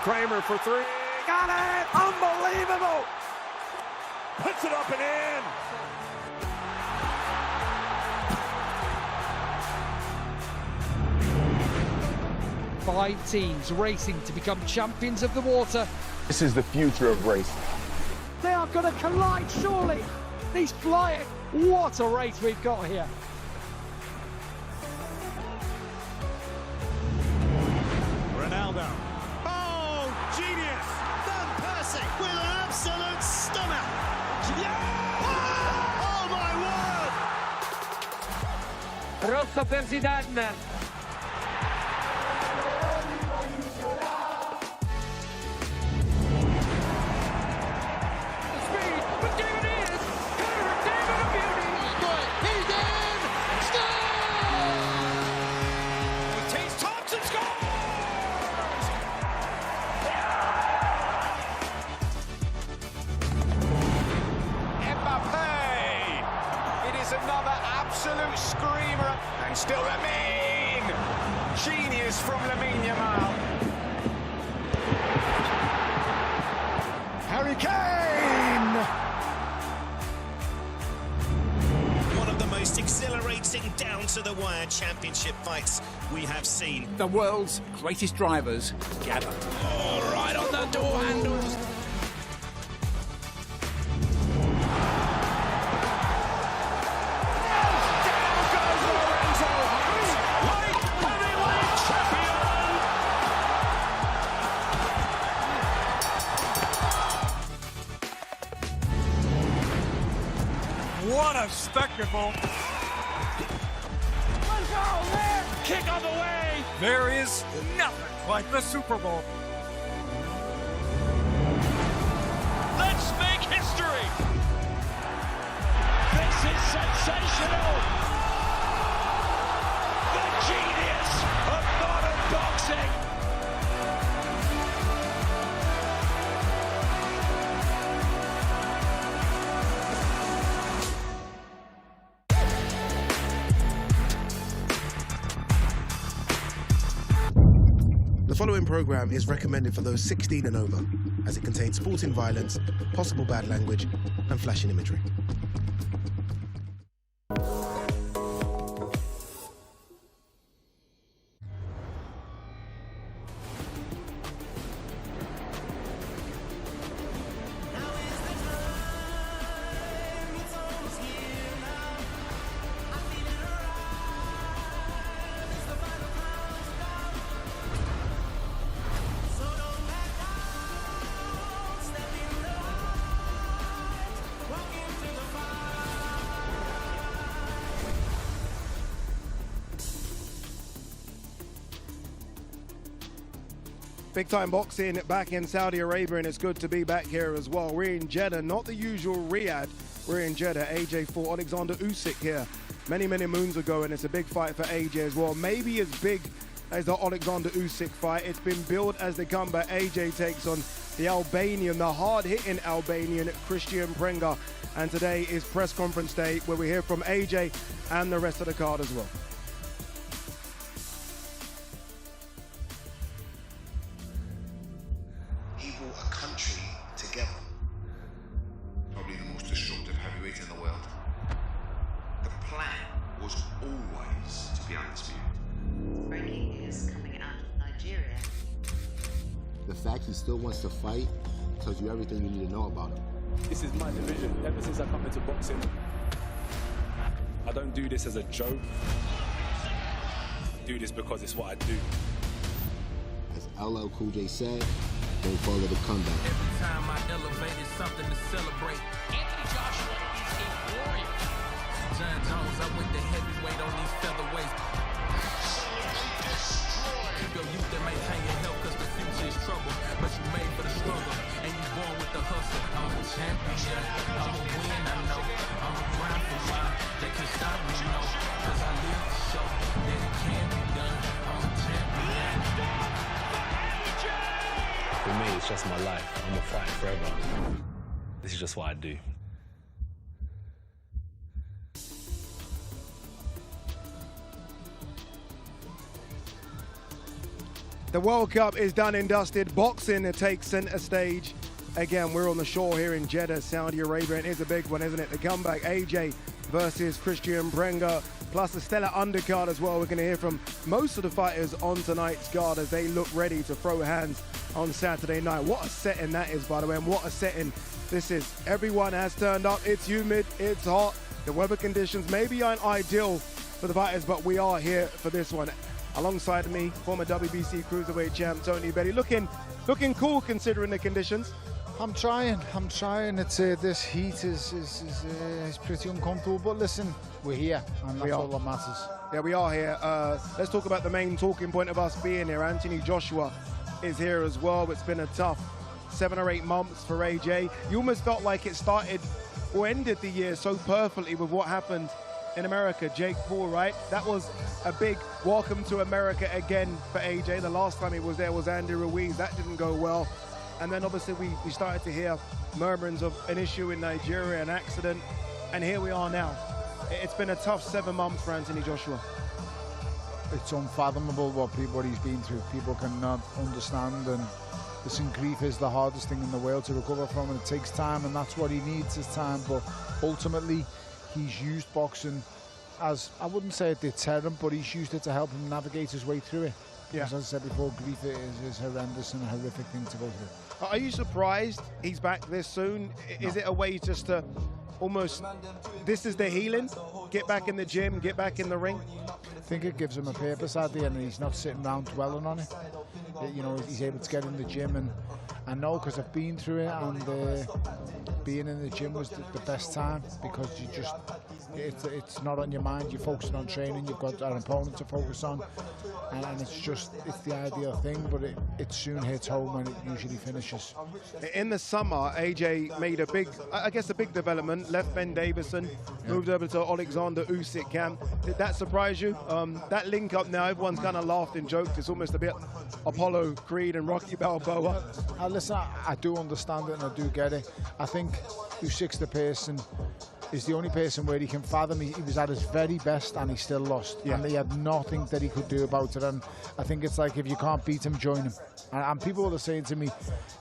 Kramer for three. Got it! Unbelievable! Puts it up and in. Five teams racing to become champions of the water. This is the future of racing. They are going to collide, surely. These flying. What a race we've got here. Ronaldo. Oh, genius! Van Persie with an absolute stunner. Yeah! Oh my word! Rosso per Zidane. Another absolute screamer, and still Lamine! Genius from Lamine Yamal. Harry Kane! One of the most exhilarating down-to-the-wire championship fights we have seen. The world's greatest drivers gather. Oh, right on the door handles. What a spectacle! Let's go, man! Kick on the way! There is nothing like the Super Bowl. Let's make history! This is sensational! The genius of modern boxing! The following program is recommended for those 16 and over, as it contains sporting violence, possible bad language, and flashing imagery. Big time boxing back in Saudi Arabia, and it's good to be back here as well. We're in Jeddah, not the usual Riyadh. We're in Jeddah. AJ fought Alexander Usyk here many moons ago, and it's a big fight for AJ as well. Maybe as big as the Alexander Usyk fight. It's been billed as they come, but AJ takes on the Albanian, the hard-hitting Albanian, Kristian Prenga. And today is press conference day, where we hear from AJ and the rest of the card as well. He brought a country together. Probably the most destructive heavyweight in the world. The plan was always to be undisputed. Frankie is coming out of Nigeria. The fact he still wants to fight tells you everything you need to know about him. This is my division. Ever since I come into boxing, I don't do this as a joke. I do this because it's what I do. As LL Cool J said, don't follow the comeback. Every time I elevate, it's something to celebrate. Anthony Joshua is a warrior. John Jones, I went to heavyweight on these featherweights. Keep your youth and maintain your health, cause the future is trouble. But you made for the struggle, and you born with the hustle. I'm a champion, I'm a win, I know. I'm a grind for mine, they can stop me, no. Cause I live to show that it can be done. I'm a champion. For me, it's just my life. I'm a fight forever. This is just what I do. The World Cup is done and dusted. Boxing takes center stage. Again, we're on the shore here in Jeddah, Saudi Arabia, and it's a big one, isn't it? The comeback, AJ versus Kristian Prenga, plus a stellar undercard as well. We're going to hear from most of the fighters on tonight's card as they look ready to throw hands on Saturday night. What a setting that is, by the way, and what a setting this is. Everyone has turned up. It's humid, it's hot. The weather conditions maybe aren't ideal for the fighters, but we are here for this one. Alongside me, former WBC Cruiserweight champ Tony Belly, looking cool considering the conditions. I'm trying. It's this heat is pretty uncomfortable, but listen, we're here, and that's all that matters. Yeah, we are here. Let's talk about the main talking point of us being here. Anthony Joshua is here as well. It's been a tough 7 or 8 months for AJ. You almost felt like it started or ended the year so perfectly with what happened in America. Jake Paul, right? That was a big welcome to America again for AJ. The last time he was there was Andy Ruiz. That didn't go well. And then obviously we started to hear murmurings of an issue in Nigeria, an accident, and here we are now. It's been a tough 7 months for Anthony Joshua. It's unfathomable what he's been through. People cannot understand, and listen, grief is the hardest thing in the world to recover from, and it takes time, and that's what he needs is time. But ultimately, he's used boxing as, I wouldn't say it deterred him, but he's used it to help him navigate his way through it. Yeah. As I said before, grief is horrendous and a horrific thing to go through. Are you surprised he's back this soon? No. Is it a way just to almost, this is the healing? Get back in the gym, get back in the ring? I think it gives him a purpose at the end, and he's not sitting around dwelling on it. You know, he's able to get in the gym, and I know because I've been through it, and being in the gym was the best time, because you just, it's not on your mind, you're focusing on training, you've got an opponent to focus on, and it's the ideal thing, but it soon hits home when it usually finishes. In the summer, AJ made a big development, left Ben Davison, moved over to Alexander Usyk camp. Did that surprise you? That link up now, everyone's kind of laughed and joked, it's almost a bit Apollo Creed and Rocky Balboa. Listen, I do understand it and I do get it. I think Usyk's the person, is the only person where he can fathom he was at his very best and he still lost. Yeah. And he had nothing that he could do about it. And I think it's like, if you can't beat him, join him. And people are saying to me,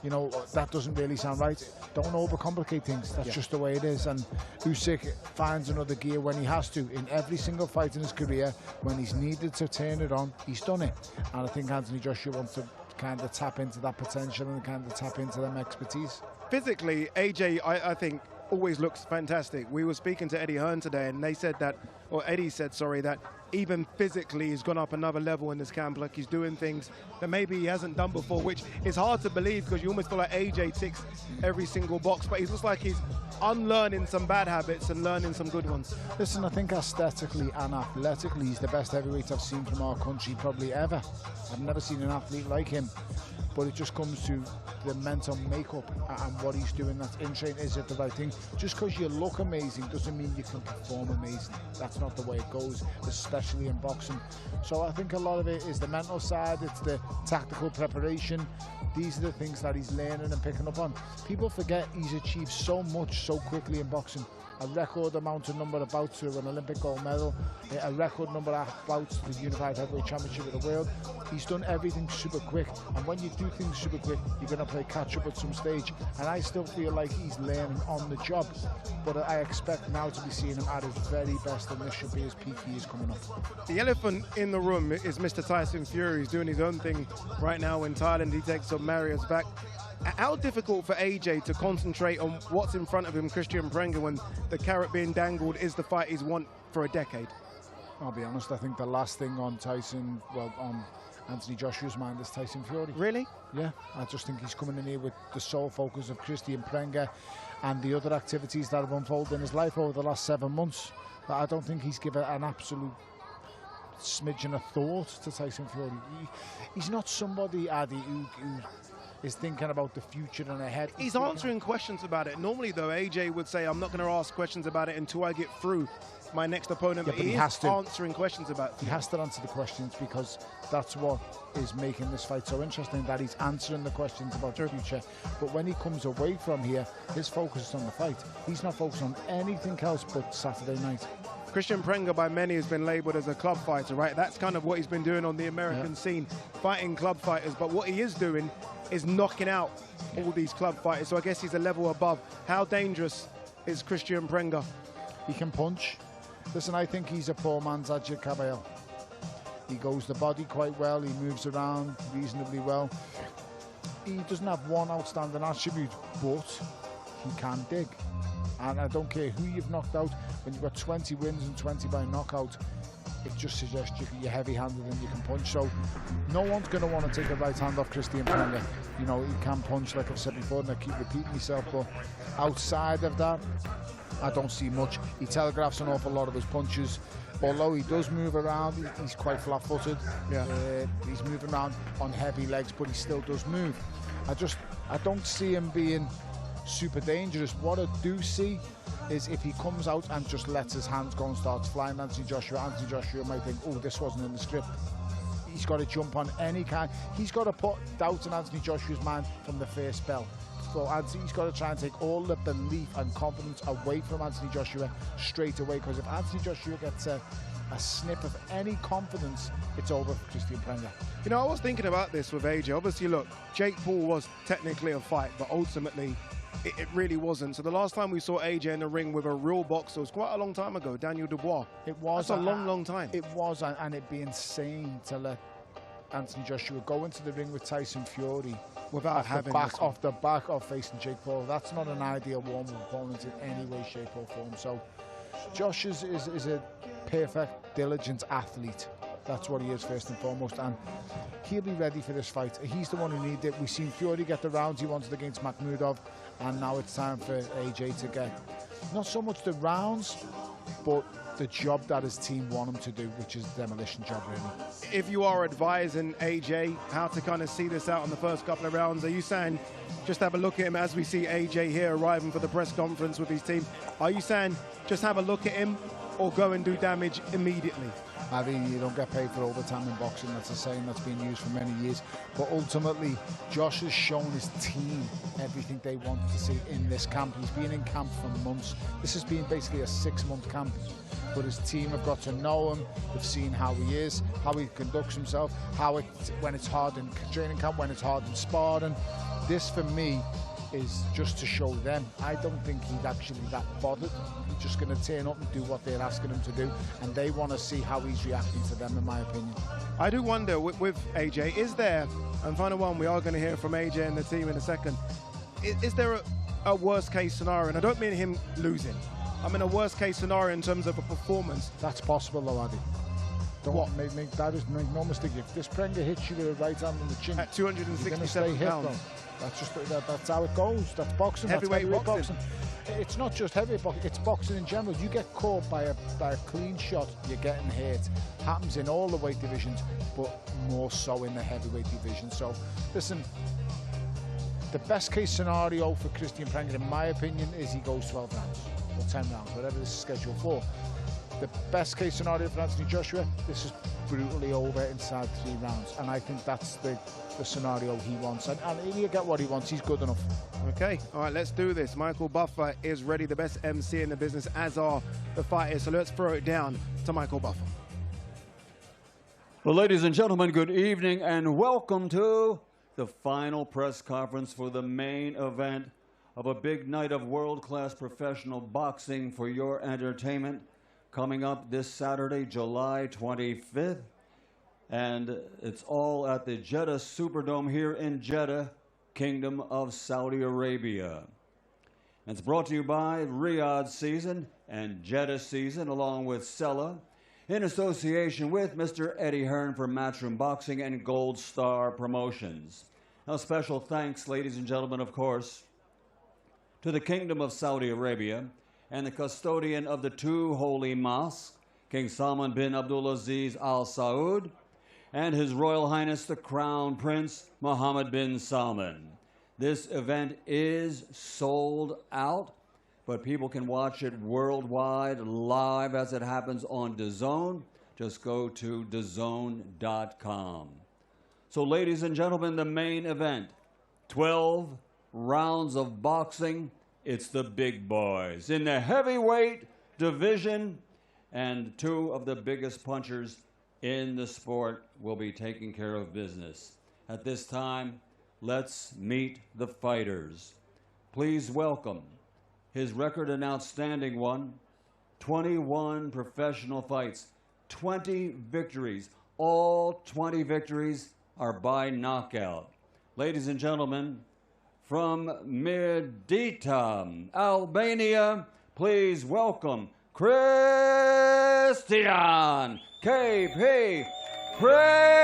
you know, that doesn't really sound right. Don't overcomplicate things. That's just the way it is. And Usyk finds another gear when he has to. In every single fight in his career, when he's needed to turn it on, he's done it. And I think Anthony Joshua wants to kind of tap into that potential and kind of tap into them expertise. Physically, AJ, I think, always looks fantastic. We were speaking to Eddie Hearn today, and they said that, or Eddie said, sorry, that even physically he's gone up another level in this camp. Like, he's doing things that maybe he hasn't done before, which is hard to believe because you almost feel like AJ ticks every single box, but he looks like he's unlearning some bad habits and learning some good ones. Listen, I think aesthetically and athletically he's the best heavyweight I've seen from our country probably ever. I've never seen an athlete like him. But it just comes to the mental makeup and what he's doing that's in training. Is it the right thing? Just because you look amazing doesn't mean you can perform amazing. That's not the way it goes, especially in boxing. So I think a lot of it is the mental side, it's the tactical preparation. These are the things that he's learning and picking up on. People forget he's achieved so much so quickly in boxing. A record amount of number of bouts to an Olympic gold medal, a record number of bouts to the Unified Heavyweight Championship of the world. He's done everything super quick, and when you do things super quick, you're going to play catch up at some stage. And I still feel like he's learning on the job, but I expect now to be seeing him at his very best, and this should be his peak years coming up. The elephant in the room is Mr. Tyson Fury. He's doing his own thing right now in Thailand. He takes on Marius back. How difficult for AJ to concentrate on what's in front of him, Kristian Prenga, when the carrot being dangled is the fight he's won for a decade? I'll be honest, I think the last thing on on Anthony Joshua's mind is Tyson Fury. Really? Yeah, I just think he's coming in here with the sole focus of Kristian Prenga and the other activities that have unfolded in his life over the last 7 months. But I don't think he's given an absolute smidgen of thought to Tyson Fury. He's not somebody, Adi, who is thinking about the future and ahead. He's answering questions about it. Normally, though, AJ would say, I'm not going to ask questions about it until I get through my next opponent. Yeah, but he has to answering questions about it. He has to answer the questions because that's what is making this fight so interesting, that he's answering the questions about the future. But when he comes away from here, his focus is on the fight. He's not focused on anything else but Saturday night. Kristian Prenga by many has been labeled as a club fighter, right? That's kind of what he's been doing on the American scene, fighting club fighters. But what he is doing is knocking out all these club fighters. So I guess he's a level above. How dangerous is Kristian Prenga? He can punch. Listen, I think he's a poor man's Ajit Cabello. He goes the body quite well. He moves around reasonably well. He doesn't have one outstanding attribute, but he can dig. And I don't care who you've knocked out. When you've got 20 wins and 20 by knockout, it just suggests you're heavy-handed and you can punch. So no one's going to want to take a right hand off Kristian Prenga. You know, he can punch, like I've said before, and I keep repeating myself. But outside of that, I don't see much. He telegraphs an awful lot of his punches. Although he does move around, he's quite flat-footed. He's moving around on heavy legs, but he still does move. I don't see him being super dangerous. What I do see is if he comes out and just lets his hands go and starts flying Anthony Joshua might think, oh, this wasn't in the script. He's got to jump on any kind. He's got to put doubt in Anthony Joshua's mind from the first bell. So he's got to try and take all the belief and confidence away from Anthony Joshua straight away, because if Anthony Joshua gets a snip of any confidence, it's over for Kristian Prenga. You know, I was thinking about this with AJ. Obviously, look, Jake Paul was technically a fight, but ultimately it really wasn't. So the last time we saw AJ in the ring with a real boxer was quite a long time ago, Daniel Dubois. It was. That's a long time. It was, and it'd be insane to let Anthony Joshua go into the ring with Tyson Fury without having off the back of facing Jake Paul. That's not an ideal warm-up opponent in any way, shape or form. So Josh is a perfect, diligent athlete. That's what he is first and foremost, and he'll be ready for this fight. He's the one who needed it. We've seen Fury get the rounds he wanted against Makhmudov, and now it's time for AJ to get not so much the rounds, but the job that his team want him to do, which is the demolition job, really. If you are advising AJ how to kind of see this out in the first couple of rounds, are you saying just have a look at him as we see AJ here arriving for the press conference with his team? Are you saying just have a look at him or go and do damage immediately? I mean, you don't get paid for overtime in boxing. That's a saying that's been used for many years. But ultimately, Josh has shown his team everything they want to see in this camp. He's been in camp for months. This has been basically a 6-month camp. But his team have got to know him. They've seen how he is, how he conducts himself, when it's hard in training camp, when it's hard in sparring. This, for me, is just to show them. I don't think he's actually that bothered. He's just going to turn up and do what they're asking him to do, and they want to see how he's reacting to them, in my opinion. I do wonder with AJ, is there, and final one, we are going to hear from AJ and the team in a second, is there a worst case scenario? And I don't mean him losing. I mean a worst case scenario in terms of a performance. That's possible though, Addy. Don't make no mistake. If this Prenga hits you with a right hand on the chin at 267 pounds, that's how it goes. That's boxing. Heavyweight boxing. It's not just heavyweight boxing. It's boxing in general. You get caught by a clean shot, you're getting hurt. Happens in all the weight divisions, but more so in the heavyweight division. So, listen. The best case scenario for Kristian Prenga, in my opinion, is he goes 12 rounds or 10 rounds, whatever this is scheduled for. The best case scenario for Anthony Joshua, this is brutally over inside 3 rounds, and I think that's the scenario he wants, and he'll get what he wants. He's good enough. Okay, all right, let's do this. Michael Buffer is ready, the best MC in the business, as are the fighters, so let's throw it down to Michael Buffer. Well, ladies and gentlemen, good evening and welcome to the final press conference for the main event of a big night of world-class professional boxing for your entertainment, coming up this Saturday, July 25th. And it's all at the Jeddah Superdome here in Jeddah, Kingdom of Saudi Arabia. And it's brought to you by Riyadh Season and Jeddah Season, along with Sella, in association with Mr. Eddie Hearn for Matchroom Boxing and Gold Star Promotions. Now, special thanks, ladies and gentlemen, of course, to the Kingdom of Saudi Arabia and the custodian of the 2 holy mosques, King Salman bin Abdulaziz Al Saud, and His Royal Highness the Crown Prince Mohammed bin Salman. This event is sold out, but people can watch it worldwide live as it happens on DAZN. Just go to DAZN.com. So, ladies and gentlemen, the main event, 12 rounds of boxing. It's the big boys in the heavyweight division, and two of the biggest punchers in the sport will be taking care of business. At this time, let's meet the fighters. Please welcome his record an outstanding one, 21 professional fights, 20 victories. All 20 victories are by knockout. Ladies and gentlemen, from Jeddah, Albania, please welcome Kristian KP Prenga.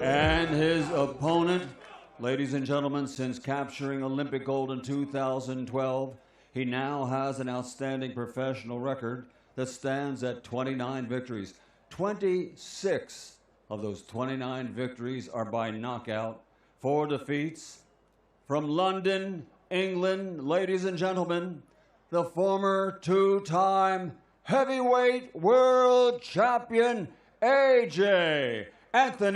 And his opponent, ladies and gentlemen, since capturing Olympic gold in 2012, he now has an outstanding professional record that stands at 29 victories. 26 of those 29 victories are by knockout. 4 defeats. From London, England, ladies and gentlemen, the former two-time heavyweight world champion, AJ Anthony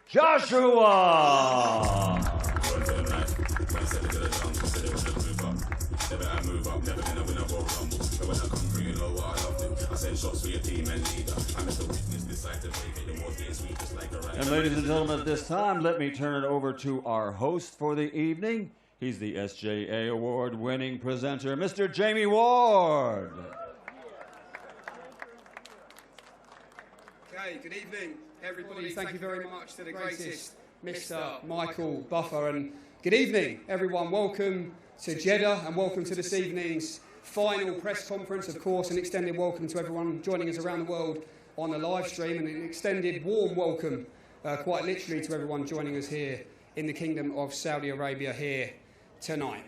Joshua. And ladies and gentlemen, at this time, let me turn it over to our host for the evening. He's the SJA award-winning presenter, Mr. Jamie Ward. Okay, good evening, everybody. Thank you very much to the greatest, Mr. Michael Buffer. And good evening, everyone. Welcome to Jeddah and welcome to this evening's final press conference. Of course, an extended welcome to everyone joining us around the world on the live stream, and an extended warm welcome, quite literally, to everyone joining us here in the Kingdom of Saudi Arabia here tonight.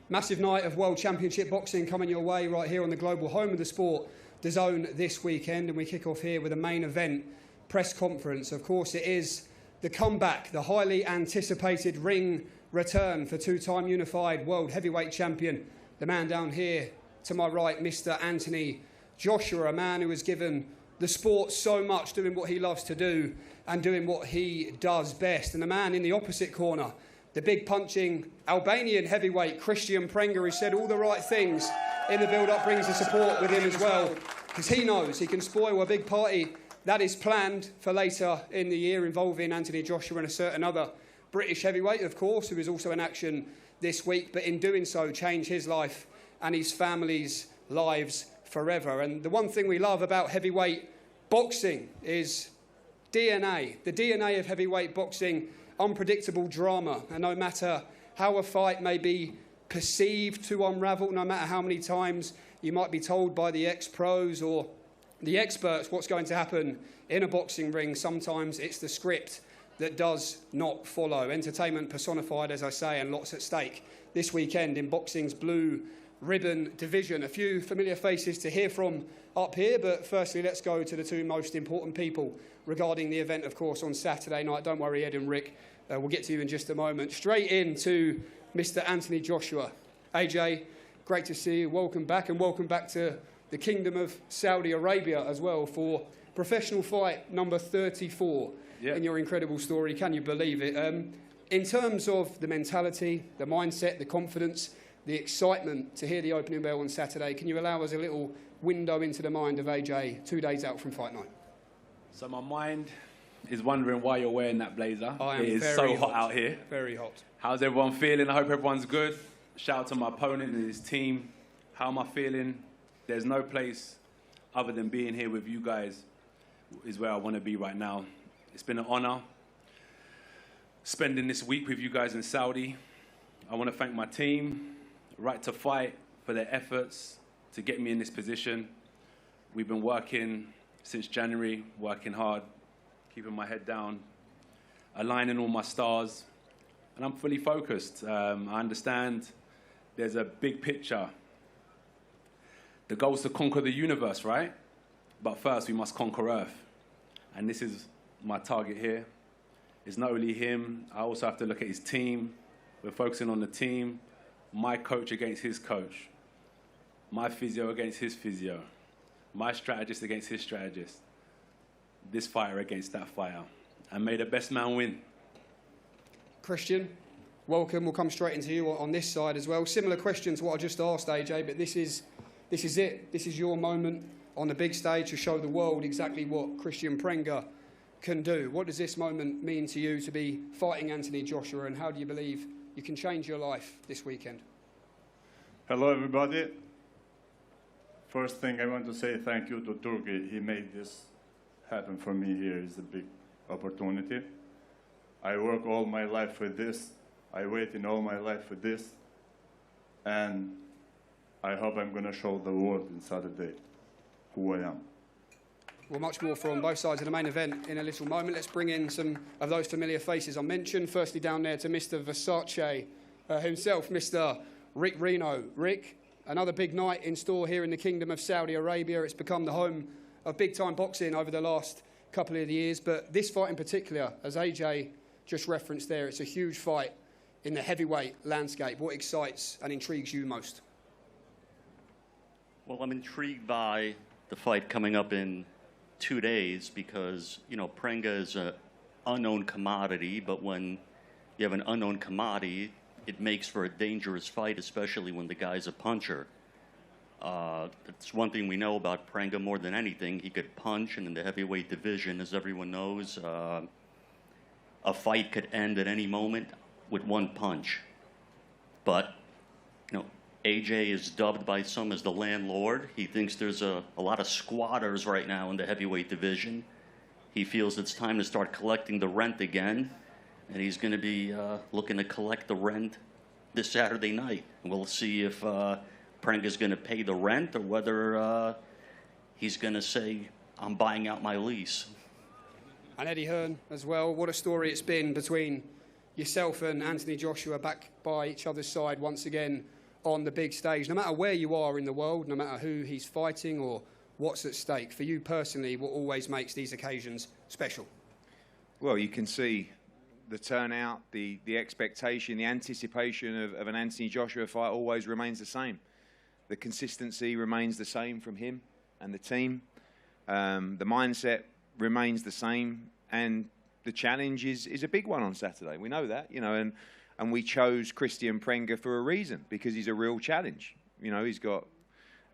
Massive night of World Championship boxing coming your way right here on the global home of the sport, DAZN, this weekend, and we kick off here with a main event press conference. Of course, it is the comeback, the highly anticipated ring return for two-time unified world heavyweight champion, the man down here to my right, Mr. Anthony Joshua, a man who has given the sport so much, doing what he loves to do and doing what he does best. And the man in the opposite corner, the big punching Albanian heavyweight, Kristian Prenga, who said all the right things in the build-up, brings the support with him as well, because he knows he can spoil a big party that is planned for later in the year, involving Anthony Joshua and a certain other British heavyweight, of course, who is also in action this week, but in doing so, change his life and his family's lives forever. And the one thing we love about heavyweight boxing is DNA. The DNA of heavyweight boxing, unpredictable drama. And no matter how a fight may be perceived to unravel, no matter how many times you might be told by the ex-pros or the experts what's going to happen in a boxing ring, sometimes it's the script that does not follow. Entertainment personified, as I say, and lots at stake this weekend in boxing's blue ribbon division. A few familiar faces to hear from up here, but firstly, let's go to the two most important people regarding the event, of course, on Saturday night. Don't worry, Ed and Rick, we'll get to you in just a moment. Straight into Mr. Anthony Joshua. AJ, great to see you. Welcome back, and welcome back to the Kingdom of Saudi Arabia as well for professional fight number 34 in your incredible story. Can you believe it? In terms of the mentality, the mindset, the confidence, the excitement to hear the opening bell on Saturday, can you allow us a little window into the mind of AJ 2 days out from fight night? So my mind is wondering why you're wearing that blazer. It is so hot out here. Very hot. How's everyone feeling? I hope everyone's good. Shout out to my opponent and his team. How am I feeling? There's no place other than being here with you guys is where I want to be right now. It's been an honor spending this week with you guys in Saudi. I want to thank my team, Right to Fight, for their efforts to get me in this position. We've been working since January, working hard, keeping my head down, aligning all my stars, and I'm fully focused. I understand there's a big picture. The goal is to conquer the universe, right? But first, we must conquer Earth. And this is my target here. It's not only him. I also have to look at his team. We're focusing on the team, my coach against his coach. My physio against his physio. My strategist against his strategist. This fighter against that fighter. And may the best man win. Kristian, welcome. We'll come straight into you on this side as well. Similar question to what I just asked, AJ, but this is it. This is your moment on the big stage to show the world exactly what Kristian Prenga can do. What does this moment mean to you to be fighting Anthony Joshua, and how do you believe you can change your life this weekend? Hello, everybody. First thing I want to say thank you to Turkey. He made this happen for me here. It's a big opportunity. I work all my life for this. I waited all my life for this. And I hope I'm going to show the world on Saturday who I am. Well, much more from both sides of the main event in a little moment. Let's bring in some of those familiar faces I mentioned. Firstly, down there to Mr. Versace himself, Mr. Rick Reno. Rick, another big night in store here in the Kingdom of Saudi Arabia. It's become the home of big-time boxing over the last couple of years. But this fight in particular, as AJ just referenced there, it's a huge fight in the heavyweight landscape. What excites and intrigues you most? Well, I'm intrigued by the fight coming up in 2 days because, you know, Prenga is an unknown commodity, but when you have an unknown commodity, it makes for a dangerous fight, especially when the guy's a puncher. It's one thing we know about Prenga more than anything. He could punch, and in the heavyweight division, as everyone knows, a fight could end at any moment with one punch. But, you know, AJ is dubbed by some as the landlord. He thinks there's a lot of squatters right now in the heavyweight division. He feels it's time to start collecting the rent again, and he's going to be looking to collect the rent this Saturday night. We'll see if Prenga's going to pay the rent or whether he's going to say, I'm buying out my lease. And Eddie Hearn as well. What a story it's been between yourself and Anthony Joshua, back by each other's side once again on the big stage. No matter where you are in the world, no matter who he's fighting or what's at stake, for you personally, what always makes these occasions special? Well, you can see the turnout, the expectation, the anticipation of an Anthony Joshua fight always remains the same. The consistency remains the same from him and the team. The mindset remains the same, and the challenge is a big one on Saturday. We know that, you know, and we chose Kristian Prenga for a reason, because he's a real challenge. You know, he's got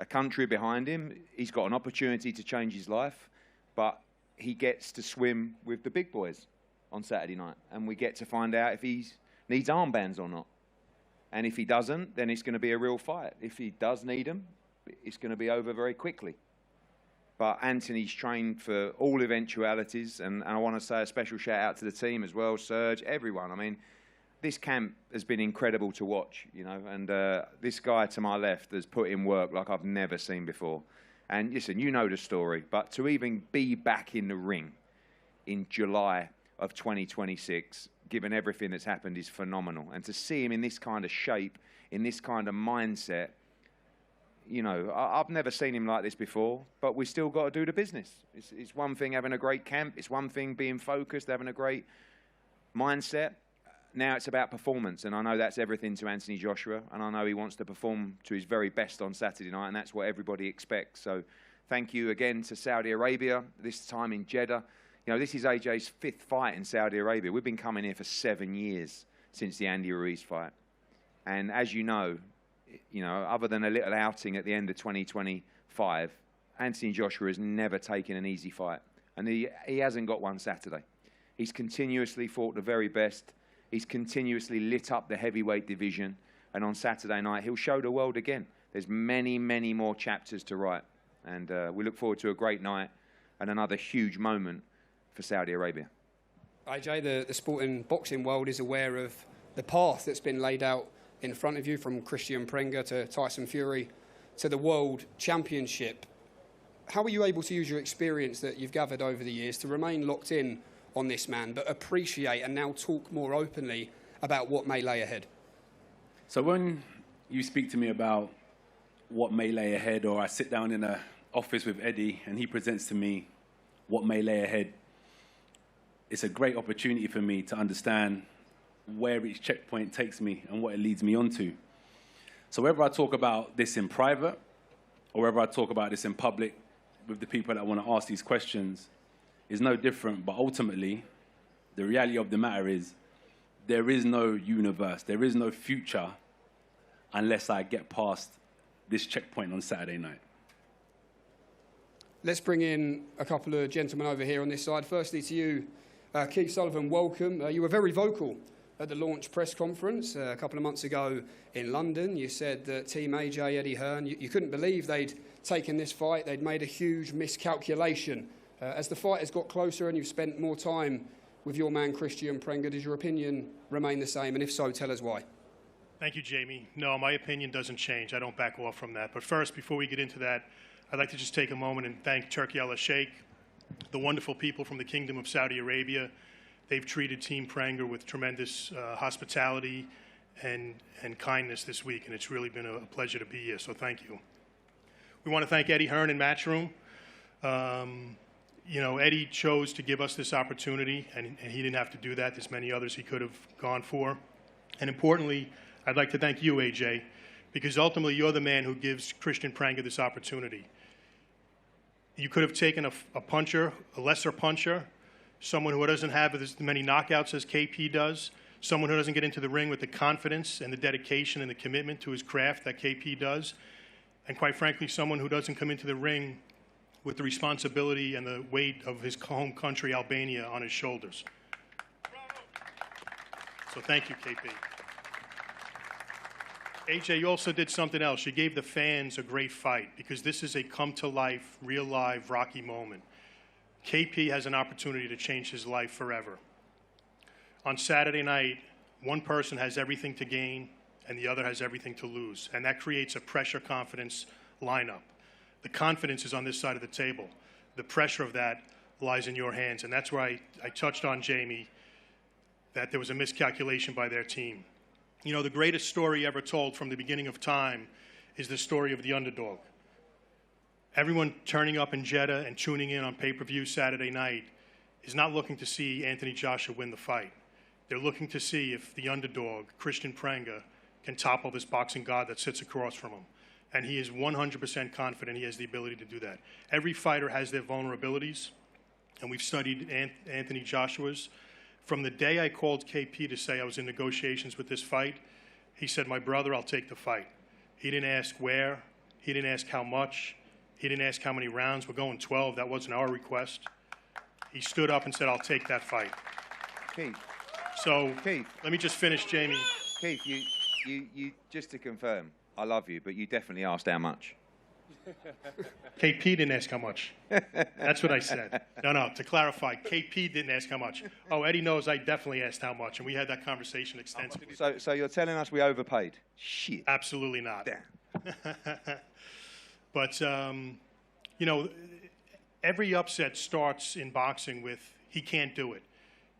a country behind him. He's got an opportunity to change his life, but he gets to swim with the big boys on Saturday night, and we get to find out if he needs armbands or not. And if he doesn't, then it's going to be a real fight. If he does need them, it's going to be over very quickly. But Anthony's trained for all eventualities, and I want to say a special shout out to the team as well, Serge, everyone. I mean, this camp has been incredible to watch, you know, and this guy to my left has put in work like I've never seen before. And listen, you know the story, but to even be back in the ring in July of 2026, given everything that's happened, is phenomenal. And to see him in this kind of shape, in this kind of mindset, you know, I've never seen him like this before, but we still got to do the business. It's one thing having a great camp. It's one thing being focused, having a great mindset. Now it's about performance, and I know that's everything to Anthony Joshua, and I know he wants to perform to his very best on Saturday night, and that's what everybody expects. So thank you again to Saudi Arabia, this time in Jeddah. You know, this is AJ's 5th fight in Saudi Arabia. We've been coming here for 7 years since the Andy Ruiz fight. And as you know, other than a little outing at the end of 2025, Anthony Joshua has never taken an easy fight. And he hasn't got one Saturday. He's continuously fought the very best. He's continuously lit up the heavyweight division. And on Saturday night, he'll show the world again. There's many, many more chapters to write. And we look forward to a great night and another huge moment for Saudi Arabia. AJ, the sporting boxing world is aware of the path that's been laid out in front of you, from Kristian Prenga to Tyson Fury to the World Championship. How are you able to use your experience that you've gathered over the years to remain locked in on this man, but appreciate and now talk more openly about what may lay ahead? So when you speak to me about what may lay ahead, or I sit down in an office with Eddie and he presents to me what may lay ahead, it's a great opportunity for me to understand where each checkpoint takes me and what it leads me on to. So whether I talk about this in private or whether I talk about this in public with the people that want to ask these questions, is no different. But ultimately, the reality of the matter is there is no universe, there is no future unless I get past this checkpoint on Saturday night. Let's bring in a couple of gentlemen over here on this side. Firstly to you, Keith Sullivan, welcome. You were very vocal at the launch press conference a couple of months ago in London. You said that Team AJ, Eddie Hearn, you couldn't believe they'd taken this fight. They'd made a huge miscalculation. As the fight has got closer and you've spent more time with your man Kristian Prenga, does your opinion remain the same? And if so, tell us why. Thank you, Jamie. No, my opinion doesn't change. I don't back off from that. But first, before we get into that, I'd like to just take a moment and thank Turki Al-Sheikh, the wonderful people from the Kingdom of Saudi Arabia. They've treated Team Prenga with tremendous hospitality and kindness this week, and it's really been a pleasure to be here, so thank you. We want to thank Eddie Hearn and Matchroom. You know, Eddie chose to give us this opportunity, and he didn't have to do that. There's many others he could have gone for. And importantly, I'd like to thank you, AJ, because ultimately you're the man who gives Kristian Prenga this opportunity. You could have taken a puncher, a lesser puncher, someone who doesn't have as many knockouts as KP does, someone who doesn't get into the ring with the confidence and the dedication and the commitment to his craft that KP does, and quite frankly, someone who doesn't come into the ring with the responsibility and the weight of his home country, Albania, on his shoulders. So thank you, KP. AJ, you also did something else. You gave the fans a great fight because this is a come-to-life, real-life, Rocky moment. KP has an opportunity to change his life forever. On Saturday night, one person has everything to gain and the other has everything to lose, and that creates a pressure-confidence lineup. The confidence is on this side of the table. The pressure of that lies in your hands, and that's where I touched on, Jamie, that there was a miscalculation by their team. You know, the greatest story ever told from the beginning of time is the story of the underdog. Everyone turning up in Jeddah and tuning in on pay-per-view Saturday night is not looking to see Anthony Joshua win the fight. They're looking to see if the underdog, Kristian Prenga, can topple this boxing god that sits across from him. And he is 100% confident he has the ability to do that. Every fighter has their vulnerabilities, and we've studied Anthony Joshua's. From the day I called KP to say I was in negotiations with this fight, he said, "My brother, I'll take the fight." He didn't ask where. He didn't ask how much. He didn't ask how many rounds. We're going 12. That wasn't our request. He stood up and said, "I'll take that fight." Keith. So, Keith, let me just finish, Jamie. Keith, you just to confirm, I love you, but you definitely asked how much. KP didn't ask how much. That's what I said. No, to clarify, KP didn't ask how much. Oh, Eddie knows I definitely asked how much, and we had that conversation extensively. So you're telling us we overpaid? Shit. Absolutely not. Damn. But, you know, every upset starts in boxing with he can't do it.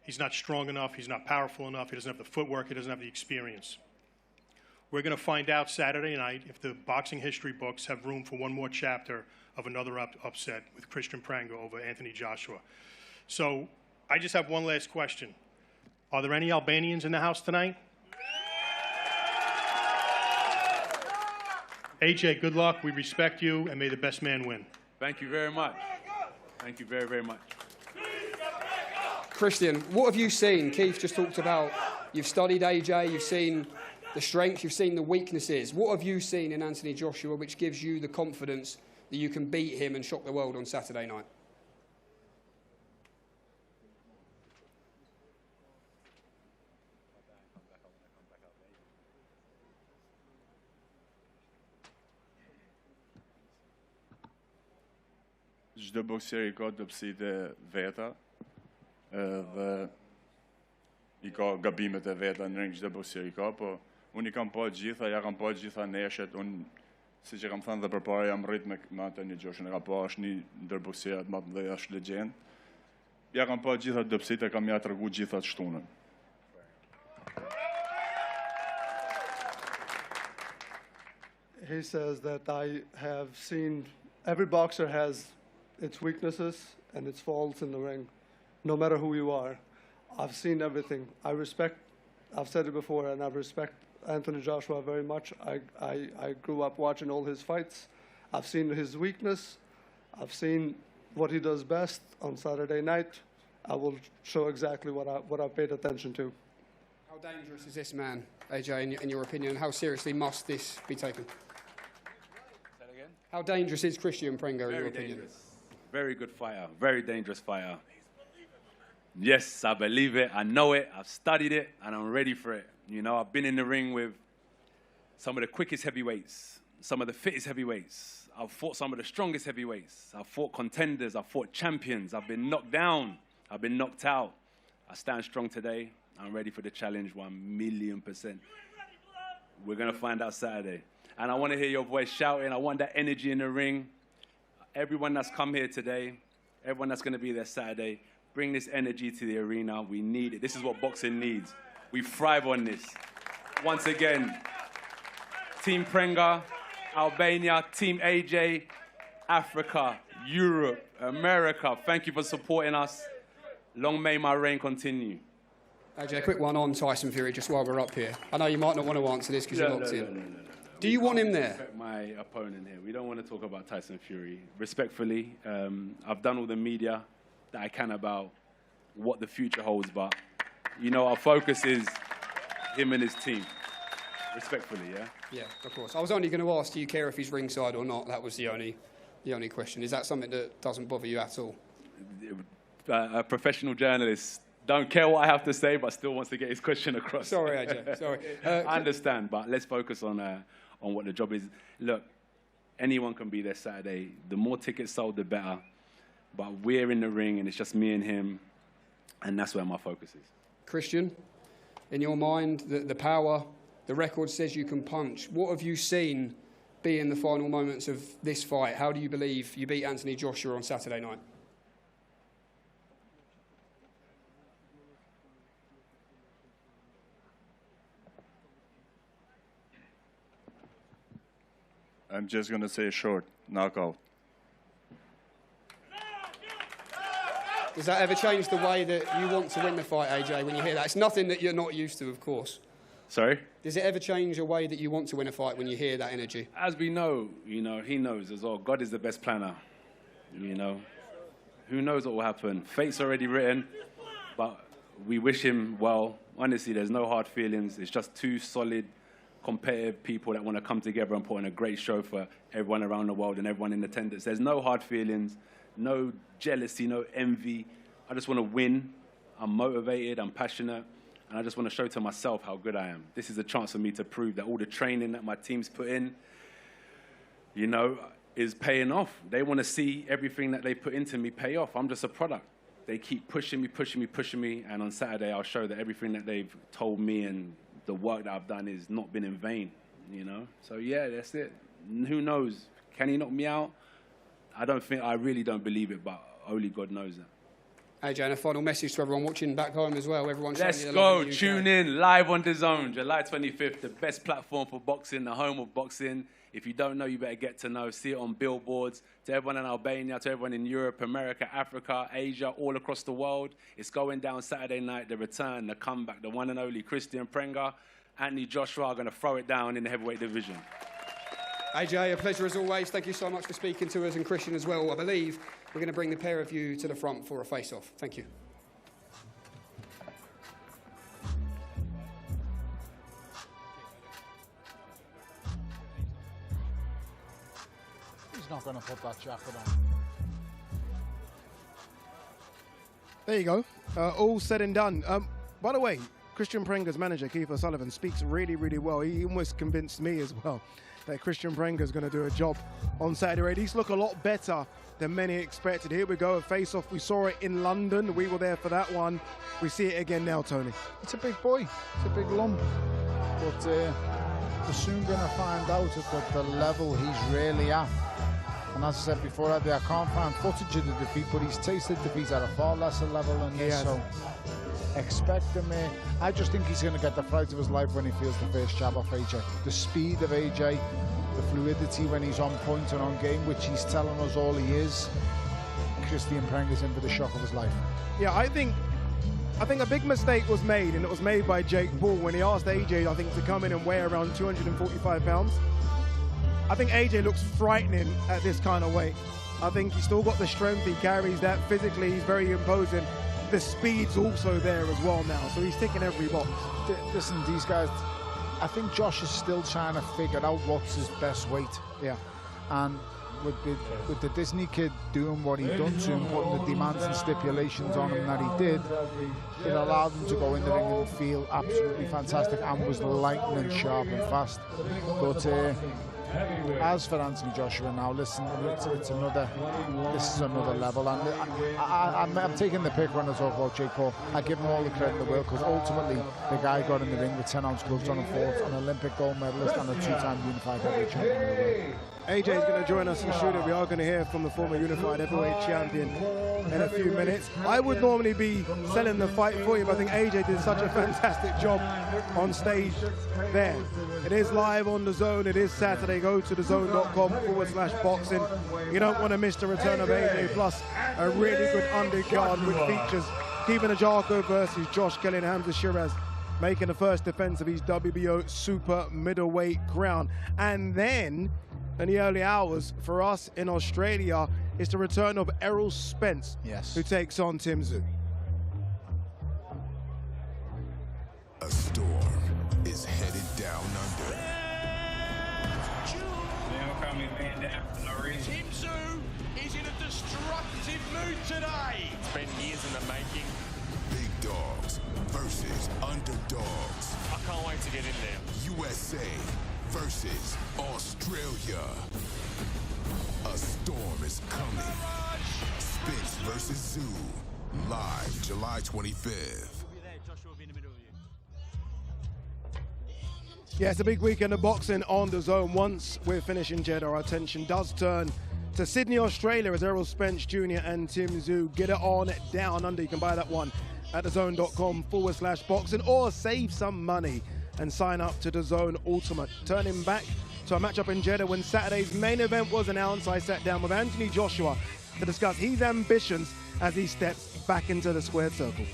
He's not strong enough. He's not powerful enough. He doesn't have the footwork. He doesn't have the experience. We're going to find out Saturday night if the boxing history books have room for one more chapter of another upset with Kristian Prenga over Anthony Joshua. So I just have one last question. Are there any Albanians in the house tonight? AJ, good luck. We respect you, and may the best man win. Thank you very much. Thank you very, very much. Kristian, what have you seen? Keith just talked about you've studied AJ, you've seen the strengths, you've seen the weaknesses. What have you seen in Anthony Joshua which gives you the confidence that you can beat him and shock the world on Saturday night? Çdo bokser I ka dobësitë e veta, dhe I ka gabimet e veta në ring, çdo bokser I ka, po unë I kam pa gjitha, ja kam pa gjitha neshet, unë siç e kam thënë dhe përpara jam rrit me Anthony Joshua, ka pa është një ndër bokserat më të mëdhenj, është legjend. Ja kam pa gjitha dobësitë, kam ja tregu gjitha të shtunën. He says that I have seen every boxer has its weaknesses and its faults in the ring, no matter who you are. I've seen everything. I've said it before, and I respect Anthony Joshua very much. I grew up watching all his fights. I've seen his weakness. I've seen what he does best on Saturday night. I will show exactly what I paid attention to. How dangerous is this man, AJ, in your opinion? How seriously must this be taken? Say that again? How dangerous is Kristian Prenga, in your opinion? Dangerous. Very good fighter. Very dangerous fighter. Yes, I believe it. I know it. I've studied it, and I'm ready for it. You know, I've been in the ring with some of the quickest heavyweights, some of the fittest heavyweights. I've fought some of the strongest heavyweights. I've fought contenders. I've fought champions. I've been knocked down. I've been knocked out. I stand strong today. I'm ready for the challenge 1,000,000%. We're going to find out Saturday. And I want to hear your voice shouting. I want that energy in the ring. Everyone that's come here today, everyone that's going to be there Saturday, bring this energy to the arena. We need it. This is what boxing needs. We thrive on this. Once again, Team Prenga, Albania, Team AJ, Africa, Europe, America. Thank you for supporting us. Long may my reign continue. AJ, a quick one on Tyson Fury, just while we're up here. I know you might not want to answer this because you're locked in. No. Do you want him there? Respect my opponent here. We don't want to talk about Tyson Fury. Respectfully, I've done all the media that I can about what the future holds, but, you know, our focus is him and his team. Respectfully, yeah? Yeah, of course. I was only going to ask, do you care if he's ringside or not? That was the only question. Is that something that doesn't bother you at all? A professional journalist don't care what I have to say, but still wants to get his question across. Sorry, AJ. Sorry. I understand, but let's focus on what the job is. Look, anyone can be there Saturday. The more tickets sold, the better. But we're in the ring, and it's just me and him, and that's where my focus is. Kristian, in your mind, the power, the record says you can punch. What have you seen be in the final moments of this fight? How do you believe you beat Anthony Joshua on Saturday night? I'm just going to say short, knockout. Does that ever change the way that you want to win the fight, AJ, when you hear that? It's nothing that you're not used to, of course. Sorry? Does it ever change the way that you want to win a fight when you hear that energy? As we know, you know, he knows as well. God is the best planner, you know. Who knows what will happen? Fate's already written, but we wish him well. Honestly, there's no hard feelings. It's just two solid, competitive people that want to come together and put on a great show for everyone around the world and everyone in attendance. There's no hard feelings, no jealousy, no envy. I just want to win. I'm motivated, I'm passionate, and I just want to show to myself how good I am. This is a chance for me to prove that all the training that my team's put in, you know, is paying off. They want to see everything that they put into me pay off. I'm just a product. They keep pushing me, and on Saturday I'll show that everything that they've told me and the work that I've done has not been in vain, you know? So, yeah, that's it. Who knows? Can he knock me out? I really don't believe it, but only God knows that. AJ, and a final message to everyone watching back home as well. Everyone, let's go. Tune in live on DAZN, July 25th, the best platform for boxing, the home of boxing. If you don't know, you better get to know. See it on billboards. To everyone in Albania, to everyone in Europe, America, Africa, Asia, all across the world. It's going down Saturday night, the return, the comeback, the one and only Kristian Prenga. Anthony Joshua are going to throw it down in the heavyweight division. AJ, a pleasure as always. Thank you so much for speaking to us, and Kristian as well. I believe we're going to bring the pair of you to the front for a face-off. Thank you. He's not going to put that jacket on. There you go. All said and done. By the way, Kristian Prenga's manager, Keith O'Sullivan, speaks really, really well. He almost convinced me as well that Kristian Prenga is going to do a job on Saturday. At least look a lot better than many expected. Here we go, a face-off. We saw it in London. We were there for that one. We see it again now, Tony. It's a big boy. It's a big lump. But we're soon going to find out at the level he's really at. And as I said before, I can't find footage of the defeat, but he's tasted defeat at a far lesser level than this. So expect him. I just think he's going to get the fight of his life when he feels the first jab off AJ. The speed of AJ, the fluidity when he's on point and on game, which he's telling us all he is. Kristian Prenga's in for the shock of his life. Yeah, I think a big mistake was made, and it was made by Jake Paul when he asked AJ, I think, to come in and weigh around 245 pounds. I think AJ looks frightening at this kind of weight. I think he's still got the strength, he carries that. Physically, he's very imposing. The speed's also there as well now, so he's ticking every box. Listen, these guys, I think Josh is still trying to figure out what's his best weight. Yeah. And with the Disney kid doing what he done to him, putting the demands and stipulations on him that he did, it allowed him to go in the ring and feel absolutely fantastic and was lightning sharp and fast. But as for Anthony Joshua now, listen, this is another level, and I'm taking the pick when I talk about Jake Paul. I give him all the credit in the world, because ultimately the guy got in the ring with 10-ounce gloves on and fought an Olympic gold medalist and a 2-time unified heavyweight champion of the world. AJ is going to join us in the studio. We are going to hear from the former unified heavyweight champion in a few minutes. I would normally be selling the fight for you, but I think AJ did such a fantastic job on stage there. It is live on DAZN. It is Saturday. Go to DAZN.com/boxing. You don't want to miss the return of AJ, plus a really good undercard which features Kevin Ajako versus Josh Kelly and Hamza Shiraz, making the first defense of his WBO super middleweight crown. And then in the early hours for us in Australia is the return of Errol Spence, who takes on Tim Tszyu. A storm is headed down under. Tim Tszyu is in a destructive mood today. It's been years in the making. Big dogs versus underdogs. I can't wait to get in there. USA versus Australia. A storm is coming. Spence versus Tszyu. Live July 25th. Yeah, it's a big weekend of boxing on DAZN. Once we're finishing Jeddah, our attention does turn to Sydney, Australia, as Errol Spence Jr. and Tim Tszyu get it on down under. You can buy that one at DAZN.com/boxing, or save some money and sign up to DAZN Ultimate. Turning back to a matchup in Jeddah, when Saturday's main event was announced, I sat down with Anthony Joshua to discuss his ambitions as he steps back into the squared circle.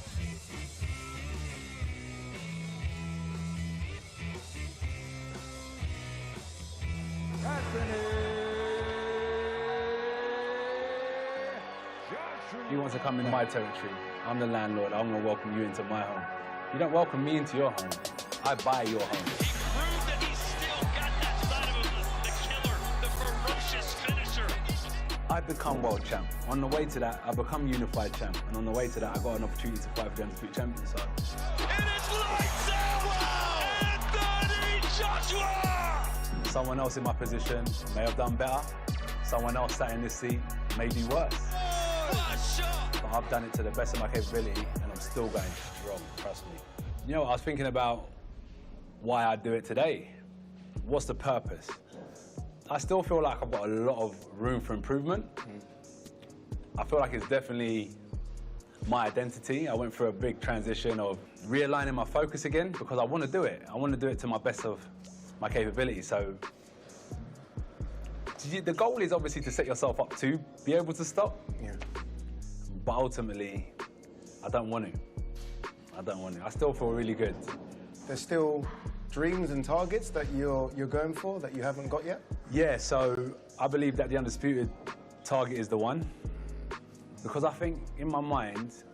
He wants to come in my territory. I'm the landlord. I'm going to welcome you into my home. You don't welcome me into your home. I buy your home. He proved that he's still got that side of him, the killer, the ferocious finisher. I become world champ. On the way to that, I become unified champ. And on the way to that, I got an opportunity to fight for the undisputed champion. So It is lights out! Anthony Joshua! someone else in my position may have done better. Someone else sat in this seat may do worse. But I've done it to the best of my capability, and I'm still going strong, trust me. You know, I was thinking about why I do it today. What's the purpose? I still feel like I've got a lot of room for improvement. I feel like it's definitely my identity. I went through a big transition of realigning my focus again, because I want to do it. I want to do it to my best of my capability. So the goal is obviously to set yourself up to be able to stop. Yeah. But ultimately, I don't want to. I don't want to. I still feel really good. There's still dreams and targets that you're going for that you haven't got yet? Yeah, so I believe that the undisputed target is the one. Because I think in my mind,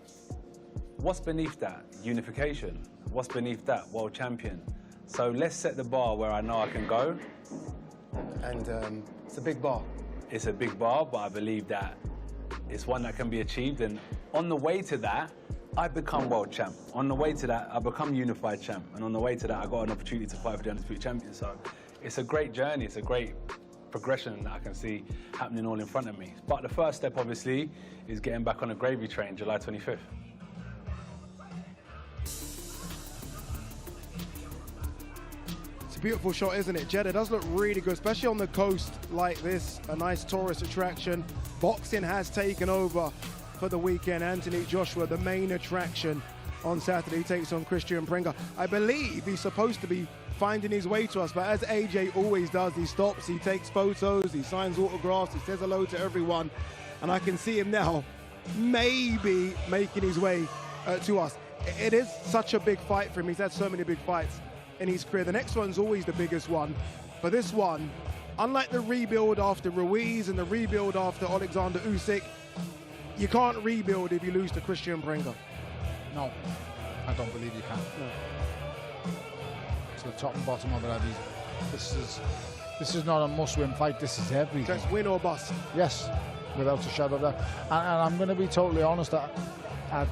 what's beneath that? Unification. What's beneath that? World champion. So let's set the bar where I know I can go. And it's a big bar. It's a big bar, but I believe that it's one that can be achieved. And on the way to that, I become world champ. On the way to that, I become unified champ. And on the way to that, I got an opportunity to fight for the undisputed champion. So it's a great journey. It's a great progression that I can see happening all in front of me. But the first step, obviously, is getting back on a gravy train, July 25th. It's a beautiful shot, isn't it? Jeddah does look really good, especially on the coast like this. A nice tourist attraction. Boxing has taken over for the weekend. Anthony Joshua, the main attraction on Saturday, he takes on Kristian Prenga. I believe he's supposed to be finding his way to us, but as AJ always does, he stops, he takes photos, he signs autographs, he says hello to everyone, and I can see him now maybe making his way to us. It is such a big fight for him. He's had so many big fights in his career. The next one's always the biggest one, but this one unlike the rebuild after Ruiz and the rebuild after Alexander Usyk, you can't rebuild if you lose to Kristian Prenga. No, I don't believe you can. No. To the top and bottom of it, Eddie. This is not a must-win fight. This is everything. Just win or bust. Yes, without a shadow of doubt. And I'm going to be totally honest. I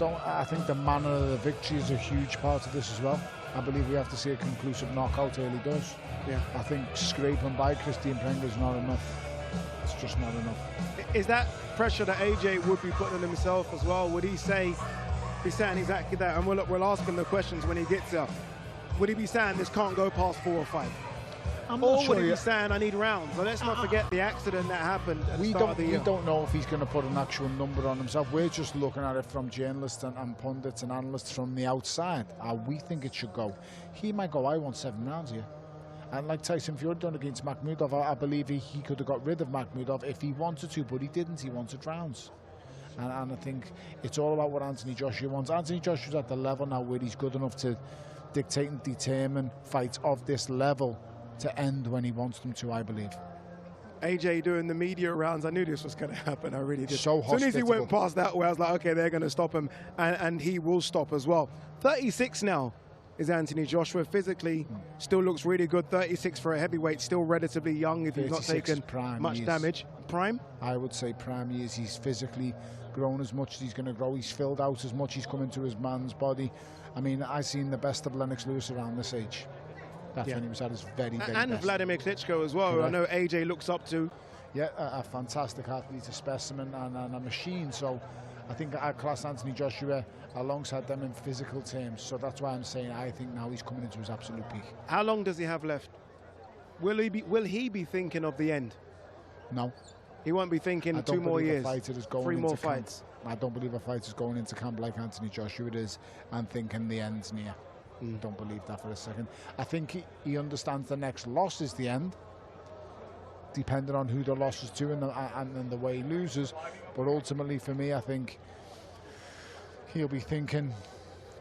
think the manner of the victory is a huge part of this as well. I believe we have to see a conclusive knockout early doors. Yeah. I think scraping by Kristian Prenga is not enough. It's just not enough. Is that pressure that AJ would be putting on himself as well? Would he be saying exactly that? And we'll ask him the questions when he gets there. Would he be saying this can't go past 4 or 5? Or would he be saying I need rounds? Well, let's not forget the accident that happened at the start of the year. We don't know if he's going to put an actual number on himself. We're just looking at it from journalists and pundits and analysts from the outside. How we think it should go. He might go, I want 7 rounds here. And like Tyson Fury done against Makhmudov, I believe he could have got rid of Makhmudov if he wanted to, but he didn't. He wanted rounds. And I think it's all about what Anthony Joshua wants. Anthony Joshua's at the level now where he's good enough to dictate and determine fights of this level to end when he wants them to, I believe. AJ doing the media rounds, I knew this was going to happen, I really did. So as soon as he went past that way, I was like, okay, they're going to stop him, and he will stop as well. 36 now is Anthony Joshua. Physically, still looks really good. 36 for a heavyweight, still relatively young if he's not taken much damage. Prime? I would say prime years. He's physically grown as much as he's going to grow. He's filled out as much. He's come into his man's body. I mean, I've seen the best of Lennox Lewis around this age. That's when he was at his very, very and best. Vladimir Klitschko as well, who I know AJ looks up to. Yeah, a fantastic athlete, a specimen and a machine. So I think I class Anthony Joshua alongside them in physical terms. So that's why I'm saying I think now he's coming into his absolute peak. How long does he have left? Will he be thinking of the end? No. He won't be thinking 2 more years, 3 more fights. I don't believe a fighter is going into camp like Anthony Joshua is and thinking the end's near. I don't believe that for a second. I think he understands the next loss is the end, depending on who the loss is to and the way he loses. But ultimately, for me, I think he'll be thinking,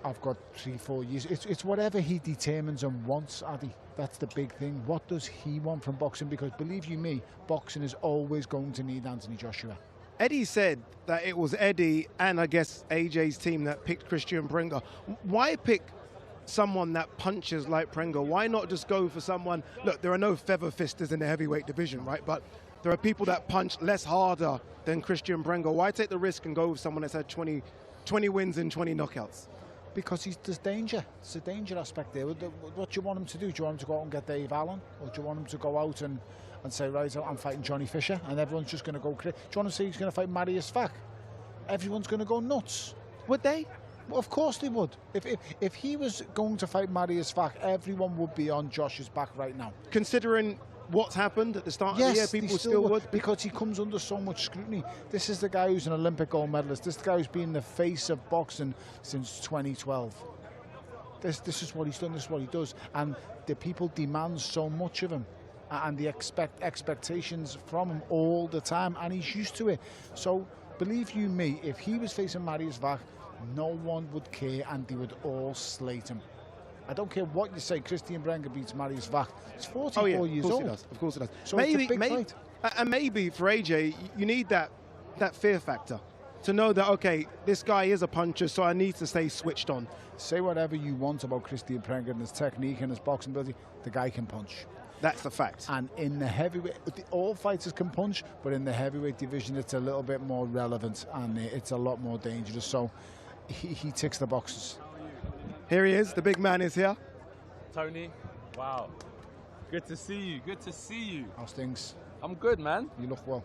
I've got 3-4 years. It's whatever he determines and wants, Addy. That's the big thing. What does he want from boxing? Because believe you me, boxing is always going to need Anthony Joshua. Eddie said that it was Eddie and I guess AJ's team that picked Kristian Prenga. Why pick someone that punches like Prenga? Why not just go for someone? Look, there are no feather fisters in the heavyweight division, right? But there are people that punch less harder than Kristian Prenga. Why take the risk and go with someone that's had 20 wins and 20 knockouts? Because there's danger. It's a danger aspect there. What do you want him to do? Do you want him to go out and get Dave Allen? Or do you want him to go out and say, right, I'm fighting Johnny Fisher, and everyone's just going to go crazy? Do you want to say he's going to fight Marius Vac? Everyone's going to go nuts. Would they? Well, of course they would. If he was going to fight Marius Vac, everyone would be on Josh's back right now. Considering what's happened at the start of the year, people still would. Because he comes under so much scrutiny. This is the guy who's an Olympic gold medalist. This is the guy who's been the face of boxing since 2012. This is what he's done. This is what he does. And the people demand so much of him. And they expect expectations from him all the time. And he's used to it. So, believe you me, if he was facing Marius Vac, no one would care and they would all slate him. I don't care what you say. Kristian Prenga beats Marius Vac. He's 44 years old. Of course it does. So maybe, fight. And maybe for AJ, you need that fear factor to know that, okay, this guy is a puncher, so I need to stay switched on. Say whatever you want about Kristian Prenga and his technique and his boxing ability. The guy can punch. That's the fact. And in the heavyweight, all fighters can punch, but in the heavyweight division, it's a little bit more relevant and it's a lot more dangerous. So he ticks the boxes. Here he is. The big man is here. Tony, wow. Good to see you. Good to see you. How's things? I'm good, man. You look well.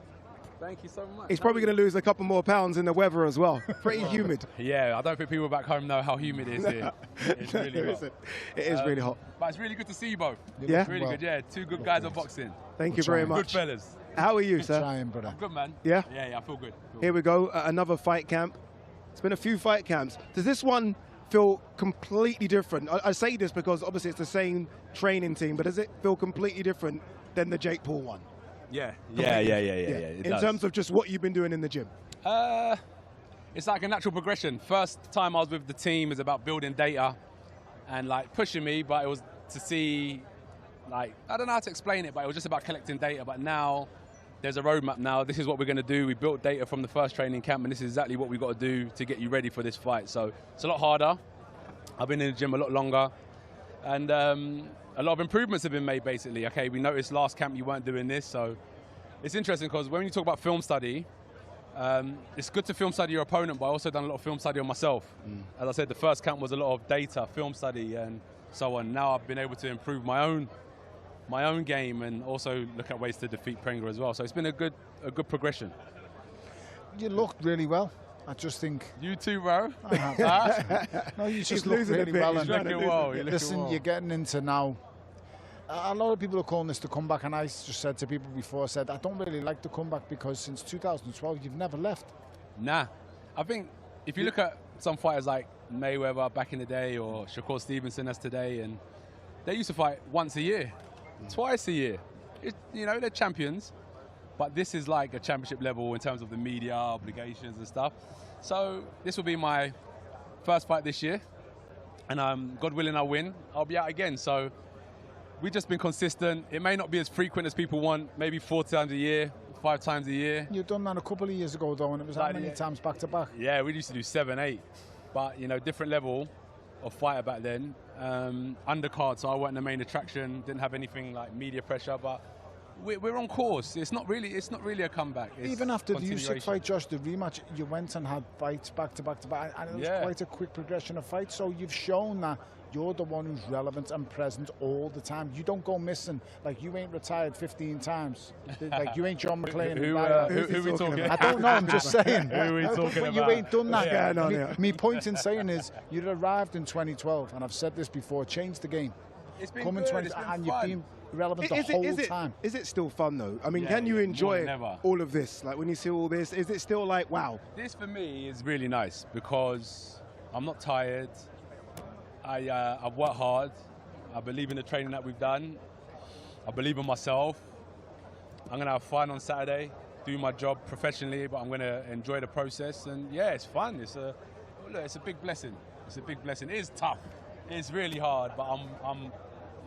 Thank you so much. He's probably going to lose a couple more pounds in the weather as well. Pretty humid. Yeah, I don't think people back home know how humid it is here. It's really hot. It is really hot. But it's really good to see you both. Yeah? It's really good, yeah. Two good guys on boxing. Thank you very much. Good fellas. How are you, sir? Trying, brother. I'm good, man. Yeah? Yeah, I feel good. Here we go. Another fight camp. It's been a few fight camps. Does this one feel completely different? I say this because obviously it's the same training team, but does it feel completely different than the Jake Paul one? Yeah. In terms of just what you've been doing in the gym? It's like a natural progression. First time I was with the team was about building data and like pushing me, but it was to see like, I don't know how to explain it, but it was just about collecting data. But now there's a roadmap now. This is what we're going to do. We built data from the first training camp, and this is exactly what we've got to do to get you ready for this fight. So it's a lot harder. I've been in the gym a lot longer, and a lot of improvements have been made, basically. Okay, we noticed last camp you weren't doing this, so it's interesting because when you talk about film study, it's good to film study your opponent, but I also done a lot of film study on myself. As I said, the first camp was a lot of data, film study, and so on. Now I've been able to improve my own game and also look at ways to defeat Prenga as well. So it's been a good progression. You looked really well. I just think you too, bro. No, you just look really well. Listen, you're getting into now. A lot of people are calling this the comeback, and I just said to people before, I don't really like the comeback because since 2012 you've never left. Nah, I think if you look at some fighters like Mayweather back in the day or Shakur Stevenson as today, and they used to fight once a year, twice a year. You know, they're champions, but this is like a championship level in terms of the media obligations and stuff. So this will be my first fight this year, and God willing I win, I'll be out again. So we've just been consistent. It may not be as frequent as people want, maybe 4 times a year, 5 times a year. You've done that a couple of years ago, though, and it was how many times back to back? Yeah, we used to do 7, 8. But, you know, different level of fighter back then. Undercard, so I wasn't the main attraction, didn't have anything like media pressure, but we're on course. It's not really a comeback. It's even after the Usyk fight, Josh, the rematch, you went and had fights back to back to back, and it was quite a quick progression of fights. So you've shown that you're the one who's relevant and present all the time. You don't go missing. Like, you ain't retired 15 times. Like, you ain't John McClane. Who we talking about? I don't know, I'm just saying. Who are we talking but about? you ain't done that. Yeah, no, Me point in saying is, you'd arrived in 2012, and I've said this before, changed the game. It's been Come in good, 20, it's been and fun. you've been relevant the whole time. Is it still fun, though? I mean, Yeah, can you yeah, enjoy more than ever. all of this? Like, when you see all this, is it still like, wow? This, for me, is really nice because I'm not tired. I've worked hard. I believe in the training that we've done. I believe in myself. I'm going to have fun on Saturday, do my job professionally, but I'm going to enjoy the process. And yeah, it's fun. It's a big blessing. It's a big blessing. It is tough. It's really hard, but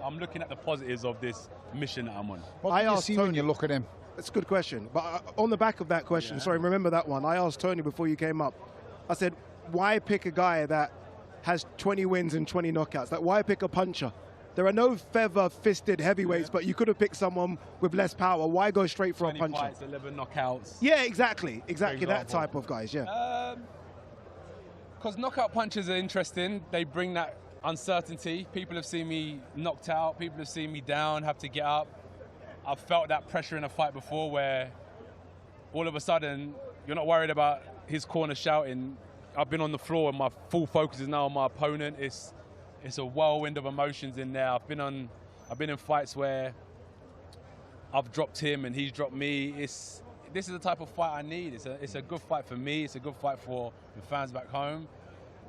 I'm looking at the positives of this mission that I'm on. What do you see when you look at him? That's a good question. But on the back of that question, sorry, remember that one. I asked Tony before you came up. I said, why pick a guy that has 20 wins and 20 knockouts? Like, why pick a puncher? There are no feather-fisted heavyweights, but you could have picked someone with less power. Why go straight for a puncher? 20 fights, 11 knockouts. Yeah, exactly that type of guys, yeah. Because knockout punches are interesting. They bring that uncertainty. People have seen me knocked out. People have seen me down, have to get up. I've felt that pressure in a fight before where all of a sudden you're not worried about his corner shouting. I've been on the floor and my full focus is now on my opponent. It's a whirlwind of emotions in there. I've been in fights where I've dropped him and he's dropped me. This is the type of fight I need. It's a good fight for me. It's a good fight for the fans back home.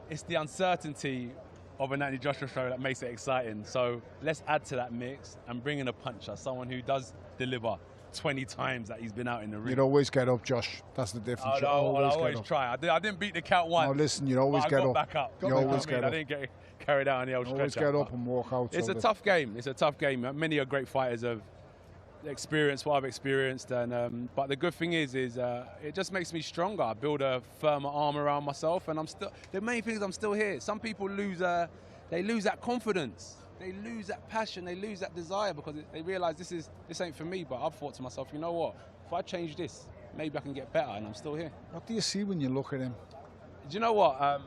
It's the uncertainty of an Anthony Joshua show that makes it exciting. So let's add to that mix and bring in a puncher, someone who does deliver 20 times that he's been out in the ring. You'd always get up, Josh. That's the difference. I always try. I didn't beat the count once. No, listen, you'd always get up. Back up. You always get up. I didn't get carried out on the old stretcher. Always get up and walk out. It's a tough game. It's a tough game. Many are great fighters have experienced what I've experienced, and but the good thing is it just makes me stronger. I build a firmer arm around myself, and the main thing is I'm still here. Some people lose that confidence. They lose that passion, they lose that desire because they realise this ain't for me. But I've thought to myself, you know what? If I change this, maybe I can get better, and I'm still here. What do you see when you look at him? Do you know what?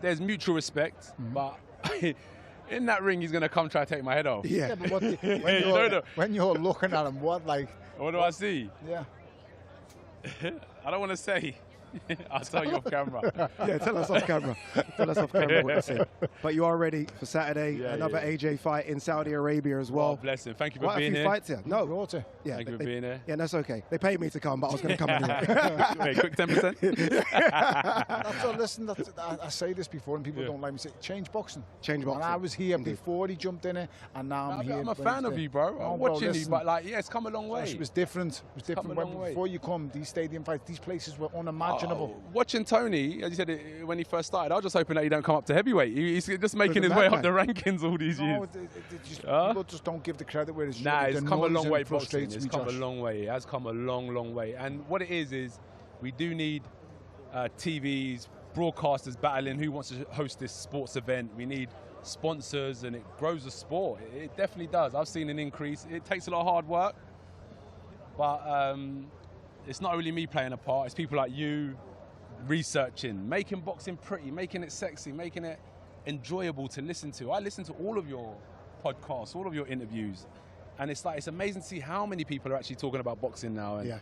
There's mutual respect, but in that ring, he's going to come try to take my head off. Yeah, but when you're looking at him, what do I see? Yeah. I don't want to say. I'll tell you off camera. Yeah, tell us off camera. Tell us off camera what to say. But you are ready for Saturday, another AJ fight in Saudi Arabia as well. Oh, bless him. Thank you for Quite being a few here. fights here. No. Yeah, Thank you for being here. Yeah, that's okay. They paid me to come, but I was going to come anyway. Wait, quick 10%? That's all, listen, I say this before and people don't like me say, change boxing. Change boxing. And I was here before he jumped in it, and now I'm here. I'm a fan of you, bro. I'm watching you, but it's come a long way. It was different. It was different. Before you come, these stadium fights, these places were unimaginable. questionable. Watching Tony, as you said when he first started, I was just hoping that he don't come up to heavyweight. He's just making his way up the rankings all these years. People just don't give the credit where it's due. Nah, it's come a long way, boxing. Frustrates It's me, come a Josh. long way. It has come a long, long way. And what it is we do need TVs, broadcasters battling who wants to host this sports event. We need sponsors, and it grows the sport. It definitely does. I've seen an increase. It takes a lot of hard work, but it's not really me playing a part. It's people like you researching, making boxing pretty, making it sexy, making it enjoyable to listen to. I listen to all of your podcasts, all of your interviews, and it's amazing to see how many people are actually talking about boxing now. And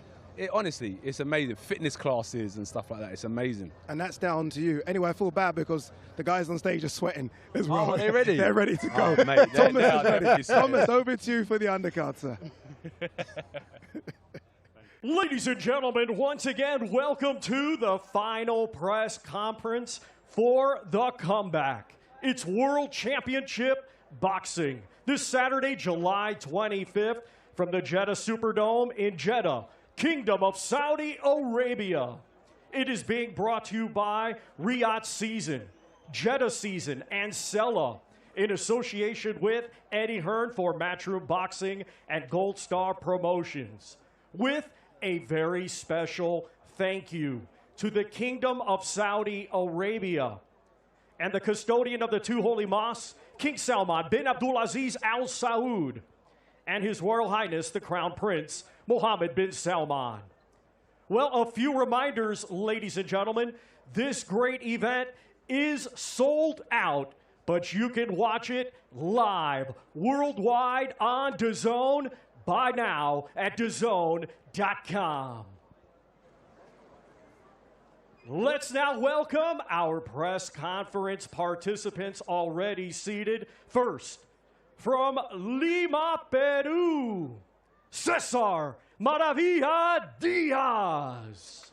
honestly, it's amazing. Fitness classes and stuff like that. It's amazing. And that's down to you. Anyway, I feel bad because the guys on stage are sweating as well. Oh, are they ready? They're ready to go. Oh, mate, Thomas is they're ready. Thomas, over to you for the undercard, sir. Ladies and gentlemen, once again, welcome to the final press conference for the comeback. It's World Championship Boxing this Saturday, July 25th, from the Jeddah Superdome in Jeddah, Kingdom of Saudi Arabia. It is being brought to you by Riyadh Season, Jeddah Season, and Sella, in association with Eddie Hearn for Matchroom Boxing and Gold Star Promotions, with a very special thank you to the Kingdom of Saudi Arabia and the custodian of the two holy mosques, King Salman bin Abdulaziz Al Saud, and His Royal Highness the Crown Prince Mohammed bin Salman. Well, a few reminders, ladies and gentlemen. This great event is sold out, but you can watch it live worldwide on DAZN. Buy now at DAZN.com. Let's now welcome our press conference participants already seated. First, from Lima, Peru, Cesar Maravilla Diaz.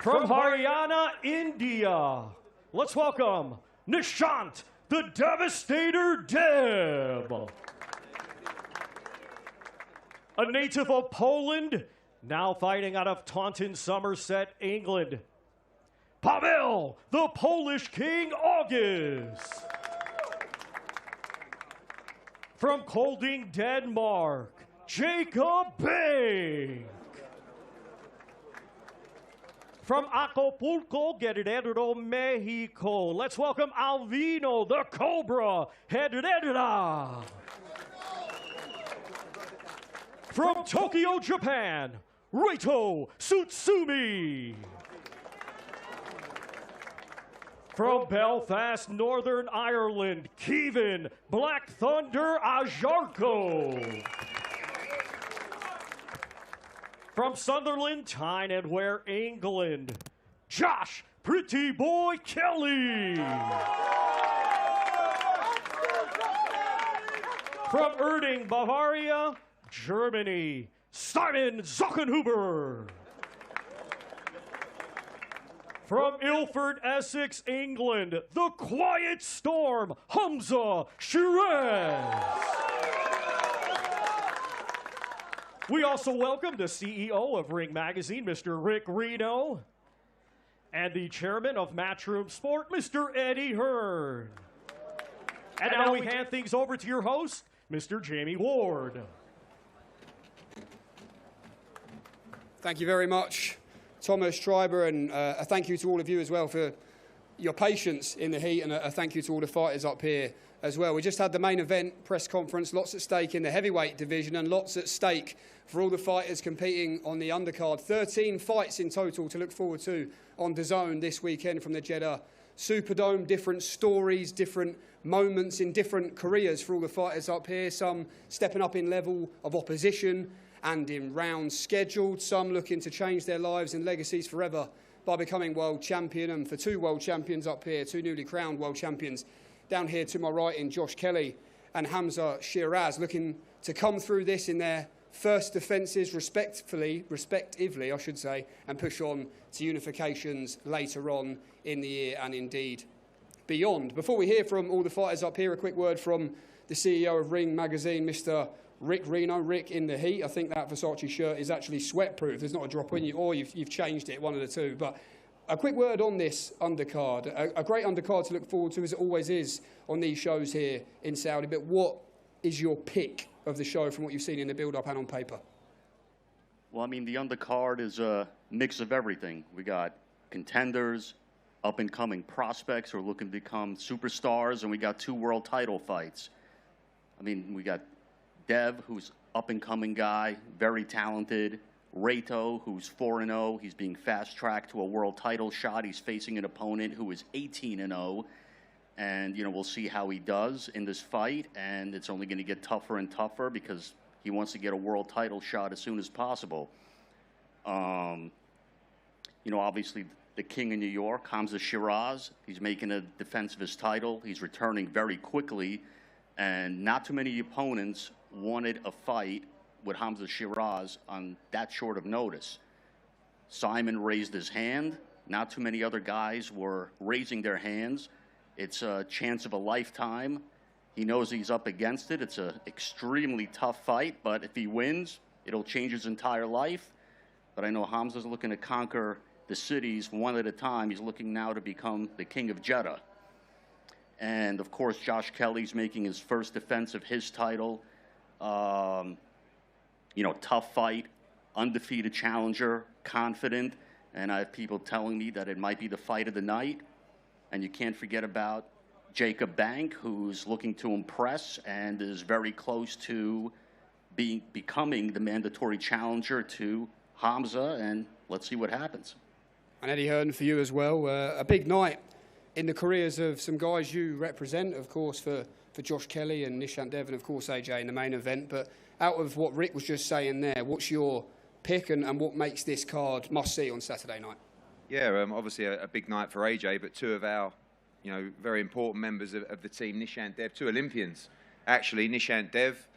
From Haryana, India, let's welcome Nishant the Devastator Deb. A native of Poland, now fighting out of Taunton, Somerset, England, Pavel, the Polish King August. From Kolding, Denmark, Jacob Bank. From Acapulco, Guerrero, Mexico, let's welcome Alvino, the Cobra Herrera. From Tokyo, Japan, Reito Tsutsumi. From Belfast, Northern Ireland, Kevin Black Thunder Ajarko. From Sunderland, Tyne and Ware, England, Josh Pretty Boy Kelly. From Erding, Bavaria, Germany, Simon Zuckenhuber. From Ilford, Essex, England, the Quiet Storm, Hamza Shiraz. We also welcome the CEO of Ring Magazine, Mr. Rick Reno, and the chairman of Matchroom Sport, Mr. Eddie Hearn. And now we hand things over to your host, Mr. Jamie Ward. Thank you very much, Thomas Schreiber, and a thank you to all of you as well for your patience in the heat, and a thank you to all the fighters up here as well. We just had the main event press conference, lots at stake in the heavyweight division and lots at stake for all the fighters competing on the undercard. 13 fights in total to look forward to on DAZN this weekend from the Jeddah Superdome. Different stories, different moments in different careers for all the fighters up here. Some stepping up in level of opposition and in rounds scheduled. Some looking to change their lives and legacies forever by becoming world champion. And for two world champions up here, two newly crowned world champions, down here to my right in Josh Kelly and Hamza Shiraz, looking to come through this in their first defences respectively, I should say, and push on to unifications later on in the year and indeed beyond. Before we hear from all the fighters up here, a quick word from the CEO of Ring Magazine, Mr. Rick Reno. Rick, in the heat, I think that Versace shirt is actually sweat-proof. There's not a drop in you, or you've changed it, one of the two. But a quick word on this undercard. A great undercard to look forward to, as it always is on these shows here in Saudi. But what is your pick of the show from what you've seen in the build-up and on paper? Well, I mean, the undercard is a mix of everything. We got contenders, up-and-coming prospects who are looking to become superstars, and we got 2 world title fights. I mean, we got Dev, who's up-and-coming guy, very talented. Reto, who's 4-0. He's being fast-tracked to a world title shot. He's facing an opponent who is 18-0. And, you know, we'll see how he does in this fight. And it's only going to get tougher and tougher because he wants to get a world title shot as soon as possible. You know, obviously, the king of New York, Hamza Shiraz, he's making a defense of his title. He's returning very quickly. And not too many opponents wanted a fight with Hamza Shiraz on that short of notice. Simon raised his hand. Not too many other guys were raising their hands. It's a chance of a lifetime. He knows he's up against it. It's an extremely tough fight, but if he wins, it'll change his entire life. But I know Hamza's looking to conquer the cities one at a time. He's looking now to become the king of Jeddah. And, of course, Josh Kelly's making his first defense of his title. You know, tough fight, undefeated challenger, confident. And I have people telling me that it might be the fight of the night. And you can't forget about Jacob Bank, who's looking to impress and is very close to becoming the mandatory challenger to Hamza. And let's see what happens. And Eddie Hearn for you as well. A big night in the careers of some guys you represent, of course, for Josh Kelly and Nishant Dev, and of course AJ in the main event. But out of what Rick was just saying there, what's your pick and what makes this card must-see on Saturday night? Yeah, obviously a big night for AJ, but 2 of our, you know, very important members of the team, Nishant Dev, 2 Olympians. Actually, Nishant Dev,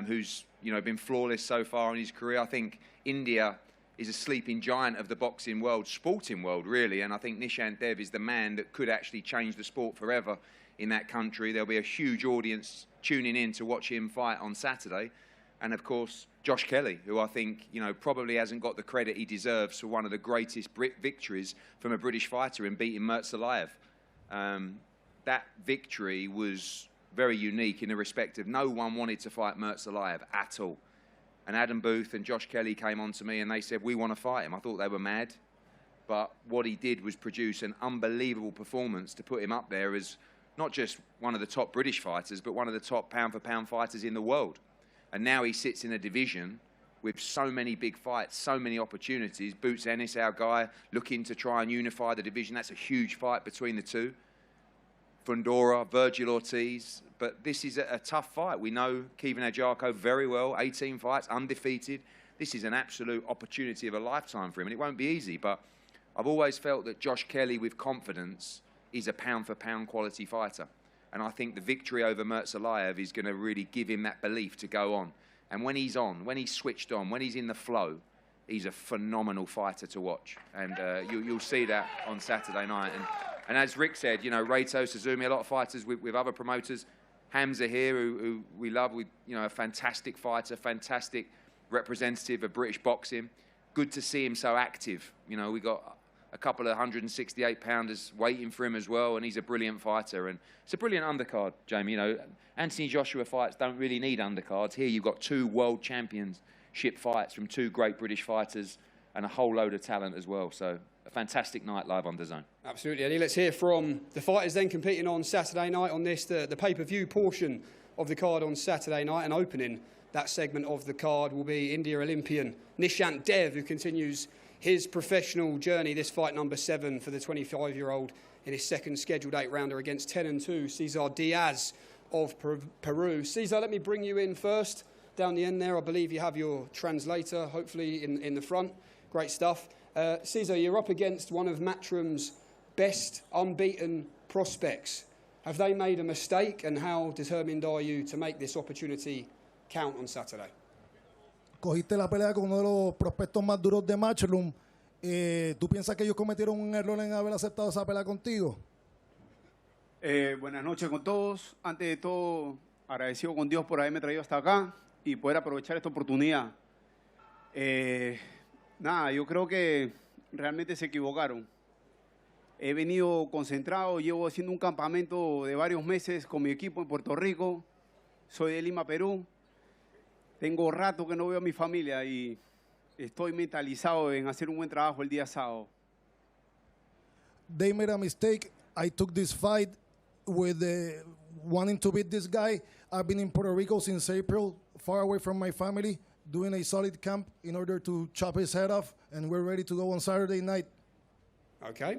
who's, you know, been flawless so far in his career. I think India is a sleeping giant of the boxing world, sporting world, really. And I think Nishant Dev is the man that could actually change the sport forever in that country. There'll be a huge audience tuning in to watch him fight on Saturday. And, of course, Josh Kelly, who I think, you know, probably hasn't got the credit he deserves for one of the greatest victories from a British fighter in beating Murtalayev. That victory was very unique in the respect of no one wanted to fight Murtalayev at all. And Adam Booth and Josh Kelly came on to me and they said, we want to fight him. I thought they were mad. But what he did was produce an unbelievable performance to put him up there as not just one of the top British fighters, but one of the top pound-for-pound fighters in the world. And now he sits in a division with so many big fights, so many opportunities. Boots Ennis, our guy, looking to try and unify the division. That's a huge fight between the two. Fundora, Virgil Ortiz. But this is a tough fight. We know Kevin Ajarko very well, 18 fights, undefeated. This is an absolute opportunity of a lifetime for him, and it won't be easy. But I've always felt that Josh Kelly, with confidence, is a pound-for-pound quality fighter. And I think the victory over Murtalayev is going to really give him that belief to go on. And when he's on, when he's switched on, when he's in the flow, he's a phenomenal fighter to watch. And you'll see that on Saturday night. And as Rick said, you know, Reto, Suzumi, a lot of fighters with other promoters. Hamza here, who we love, you know, a fantastic fighter, fantastic representative of British boxing. Good to see him so active. You know, we got a couple of 168-pounders waiting for him as well, and he's a brilliant fighter. And it's a brilliant undercard, Jamie. You know, Anthony Joshua fights don't really need undercards. Here you've got 2 world championship fights from 2 great British fighters and a whole load of talent as well. So a fantastic night live on DAZN. Absolutely, Eddie. Let's hear from the fighters then competing on Saturday night on this, the pay-per-view portion of the card on Saturday night. And opening that segment of the card will be India Olympian Nishant Dev, who continues his professional journey, this fight number 7 for the 25-year-old in his second scheduled 8-rounder against 10-2, Cesar Diaz of Peru. Cesar, let me bring you in first. Down the end there, I believe you have your translator, hopefully in the front. Great stuff. Cesar, you're up against one of Matchroom's best unbeaten prospects. Have they made a mistake, and how determined are you to make this opportunity count on Saturday? Cogiste la pelea con uno de los prospectos más duros de Matchroom. ¿Tú piensas que ellos cometieron un error en haber aceptado esa pelea contigo? Buenas noches con todos. Antes de todo, agradecido con Dios por haberme traído hasta acá. y poder aprovechar esta oportunidad. Nada, yo creo que realmente se equivocaron. He venido concentrado, llevo haciendo un campamento de varios meses con mi equipo en Puerto Rico. Soy de Lima, Perú. Tengo rato que no veo a mi familia y estoy mentalizado en hacer un buen trabajo el día sábado. They made a mistake. I took this fight with wanting to beat this guy. I've been in Puerto Rico since April, far away from my family, doing a solid camp in order to chop his head off, and we're ready to go on Saturday night. Okay,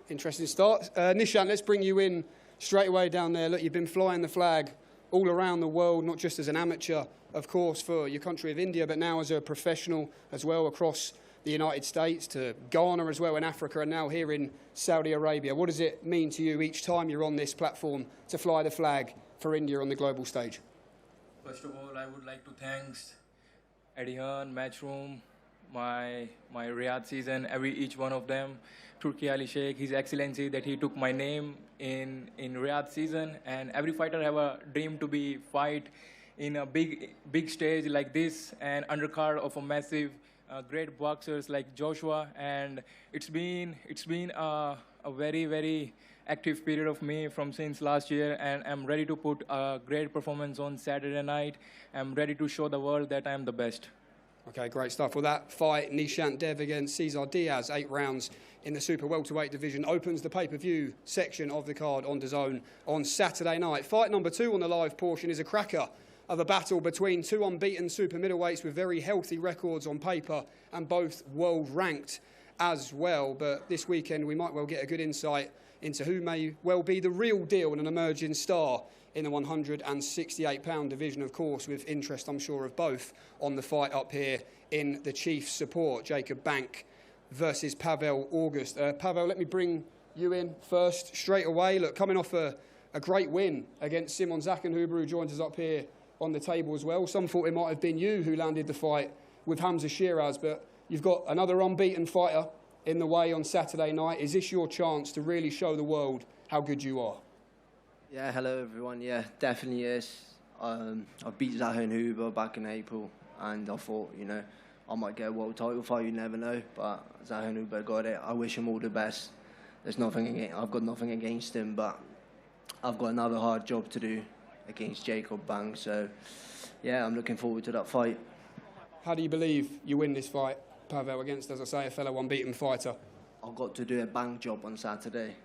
interesting start. Nishant, let's bring you in straight away down there. Look, you've been flying the flag all around the world, not just as an amateur, of course, for your country of India, but now as a professional as well across the United States, to Ghana as well in Africa, and now here in Saudi Arabia. What does it mean to you each time you're on this platform to fly the flag for India on the global stage? First of all, I would like to thank Edihan, Matchroom, my Riyadh season, each one of them, Turki Ali Sheikh, His Excellency, that he took my name in Riyadh season, and every fighter have a dream to be fight in a big stage like this and undercard of a massive great boxers like Joshua, and it's been a very active period of me from since last year, and I'm ready to put a great performance on Saturday night. I'm ready to show the world that I'm the best. Okay, great stuff. Well, that fight, Nishant Dev against Cesar Diaz, 8 rounds in the super welterweight division, opens the pay-per-view section of the card on DAZN on Saturday night. Fight number 2 on the live portion is a cracker of a battle between 2 unbeaten super middleweights with very healthy records on paper and both world ranked as well. But this weekend we might well get a good insight into who may well be the real deal and an emerging star in the 168-pound division, of course, with interest, I'm sure, of both on the fight up here in the Chiefs' support. Jacob Bank versus Pavel August. Pavel, let me bring you in first straight away. Look, coming off a great win against Simon Zackenhuber, who joins us up here on the table as well. Some thought it might have been you who landed the fight with Hamza Shiraz, but you've got another unbeaten fighter in the way on Saturday night. Is this your chance to really show the world how good you are? Yeah, hello everyone. Yeah, definitely is. I beat Zackenhuber back in April, and I thought, you know, I might get a world title fight. You never know, but Zackenhuber got it. I wish him all the best. I've got nothing against him, but I've got another hard job to do against Jacob Bank. So, yeah, I'm looking forward to that fight. How do you believe you win this fight, Pavel, against, as I say, a fellow unbeaten fighter? I've got to do a bank job on Saturday.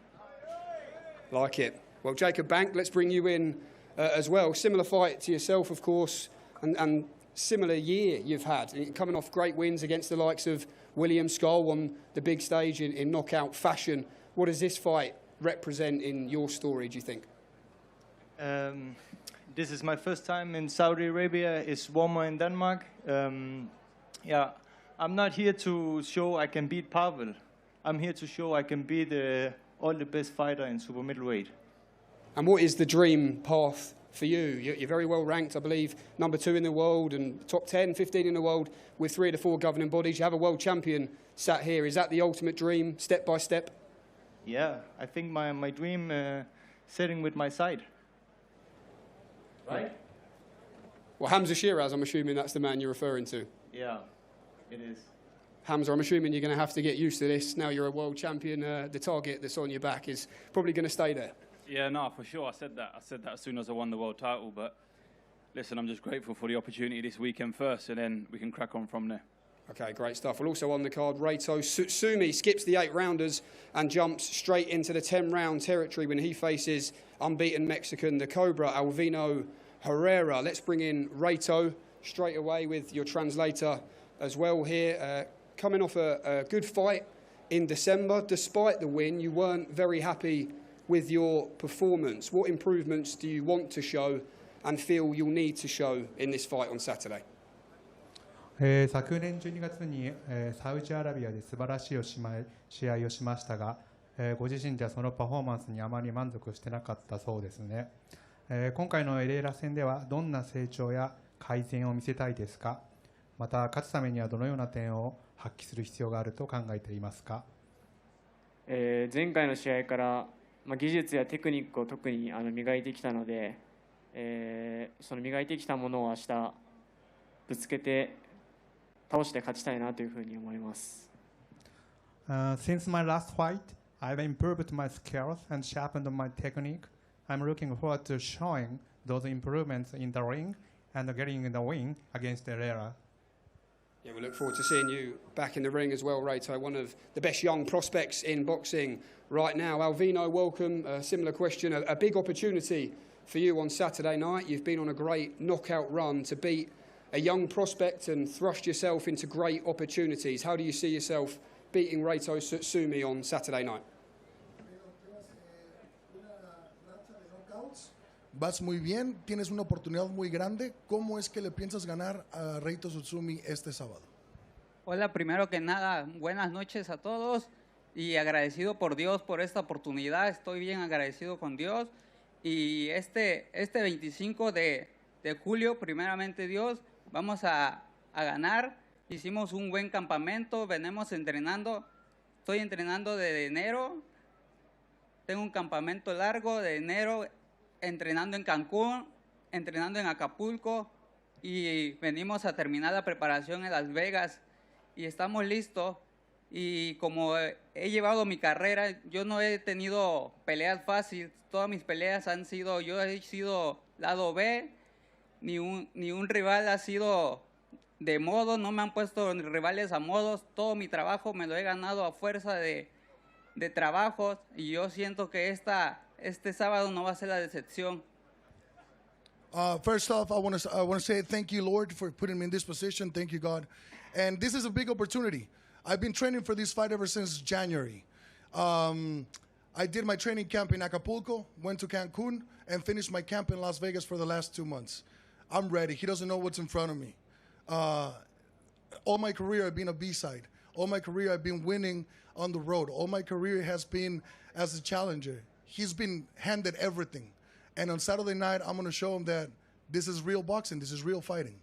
Like it. Well, Jacob Bank, let's bring you in as well. Similar fight to yourself, of course, and similar year you've had. Coming off great wins against the likes of William Skull on the big stage in knockout fashion. What does this fight represent in your story, do you think? This is my first time in Saudi Arabia. It's warmer in Denmark. Yeah, I'm not here to show I can beat Pavel. I'm here to show I can be all the best fighter in super middleweight. And what is the dream path for you? You're very well ranked, I believe, number 2 in the world and top 10, 15 in the world with 3 of the 4 governing bodies. You have a world champion sat here. Is that the ultimate dream, step by step? Yeah, I think my dream sitting with my side. Right? Well, Hamza Shiraz, I'm assuming that's the man you're referring to. Yeah, it is. Hamza, I'm assuming you're going to have to get used to this. Now you're a world champion. The target that's on your back is probably going to stay there. Yeah, no, for sure. I said that as soon as I won the world title. But listen, I'm just grateful for the opportunity this weekend first, and then we can crack on from there. Okay, great stuff. Well, also on the card, Reito Sutsumi skips the 8-rounders and jumps straight into the 10-round territory when he faces unbeaten Mexican, the Cobra, Alvino Herrera. Let's bring in Reito straight away with your translator as well here. Coming off a good fight in December. Despite the win, you weren't very happy with your performance. What improvements do you want to show and feel you'll need to show in this fight on Saturday? 昨年12月に、サウジアラビアで素晴らしい試合をしましたが、ご自身ではそのパフォーマンスにあまり満足してなかったそうですね。今回のエレーラ戦ではどんな成長や改善を見せたいですか？また勝つためにはどのような点を発揮する必要があると考えていますか？前回の試合から、技術やテクニックを特に磨いてきたので、その磨いてきたものを明日ぶつけて倒して勝ちたいなというふうに思います。Since my last fight, I've improved my skills and sharpened my technique. I'm looking forward to showing those improvements in the ring and getting the win against Herrera. Yeah, we look forward to seeing you back in the ring as well, Reito, one of the best young prospects in boxing right now. Alvino, welcome. A similar question, a big opportunity for you on Saturday night. You've been on a great knockout run to beat a young prospect and thrust yourself into great opportunities. How do you see yourself beating Reito Tsutsumi on Saturday night? Vas muy bien, tienes una oportunidad muy grande. ¿Cómo es que le piensas ganar a Reito Tsutsumi este sábado? Hola, primero que nada, buenas noches a todos y agradecido por Dios por esta oportunidad. Estoy bien agradecido con Dios. Y este 25 de julio, primeramente Dios, vamos a ganar. Hicimos un buen campamento, venimos entrenando. Estoy entrenando de enero. Tengo un campamento largo de enero, entrenando en Cancún, entrenando en Acapulco y venimos a terminar la preparación en Las Vegas y estamos listos. Y como he llevado mi carrera, yo no he tenido peleas fáciles. Todas mis peleas han sido, yo he sido lado B, ni un rival ha sido de modo, no me han puesto rivales a modos. Todo mi trabajo me lo he ganado a fuerza de trabajos y yo siento que este sábado no va a ser la decepción. First off, I want to say thank you, Lord, for putting me in this position. Thank you, God. And this is a big opportunity. I've been training for this fight ever since January. I did my training camp in Acapulco, went to Cancun, and finished my camp in Las Vegas for the last 2 months. I'm ready. He doesn't know what's in front of me. All my career, I've been a B-side. All my career, I've been winning on the road. All my career has been as a challenger. He's been handed everything. And on Saturday night, I'm going to show him that this is real boxing. This is real fighting.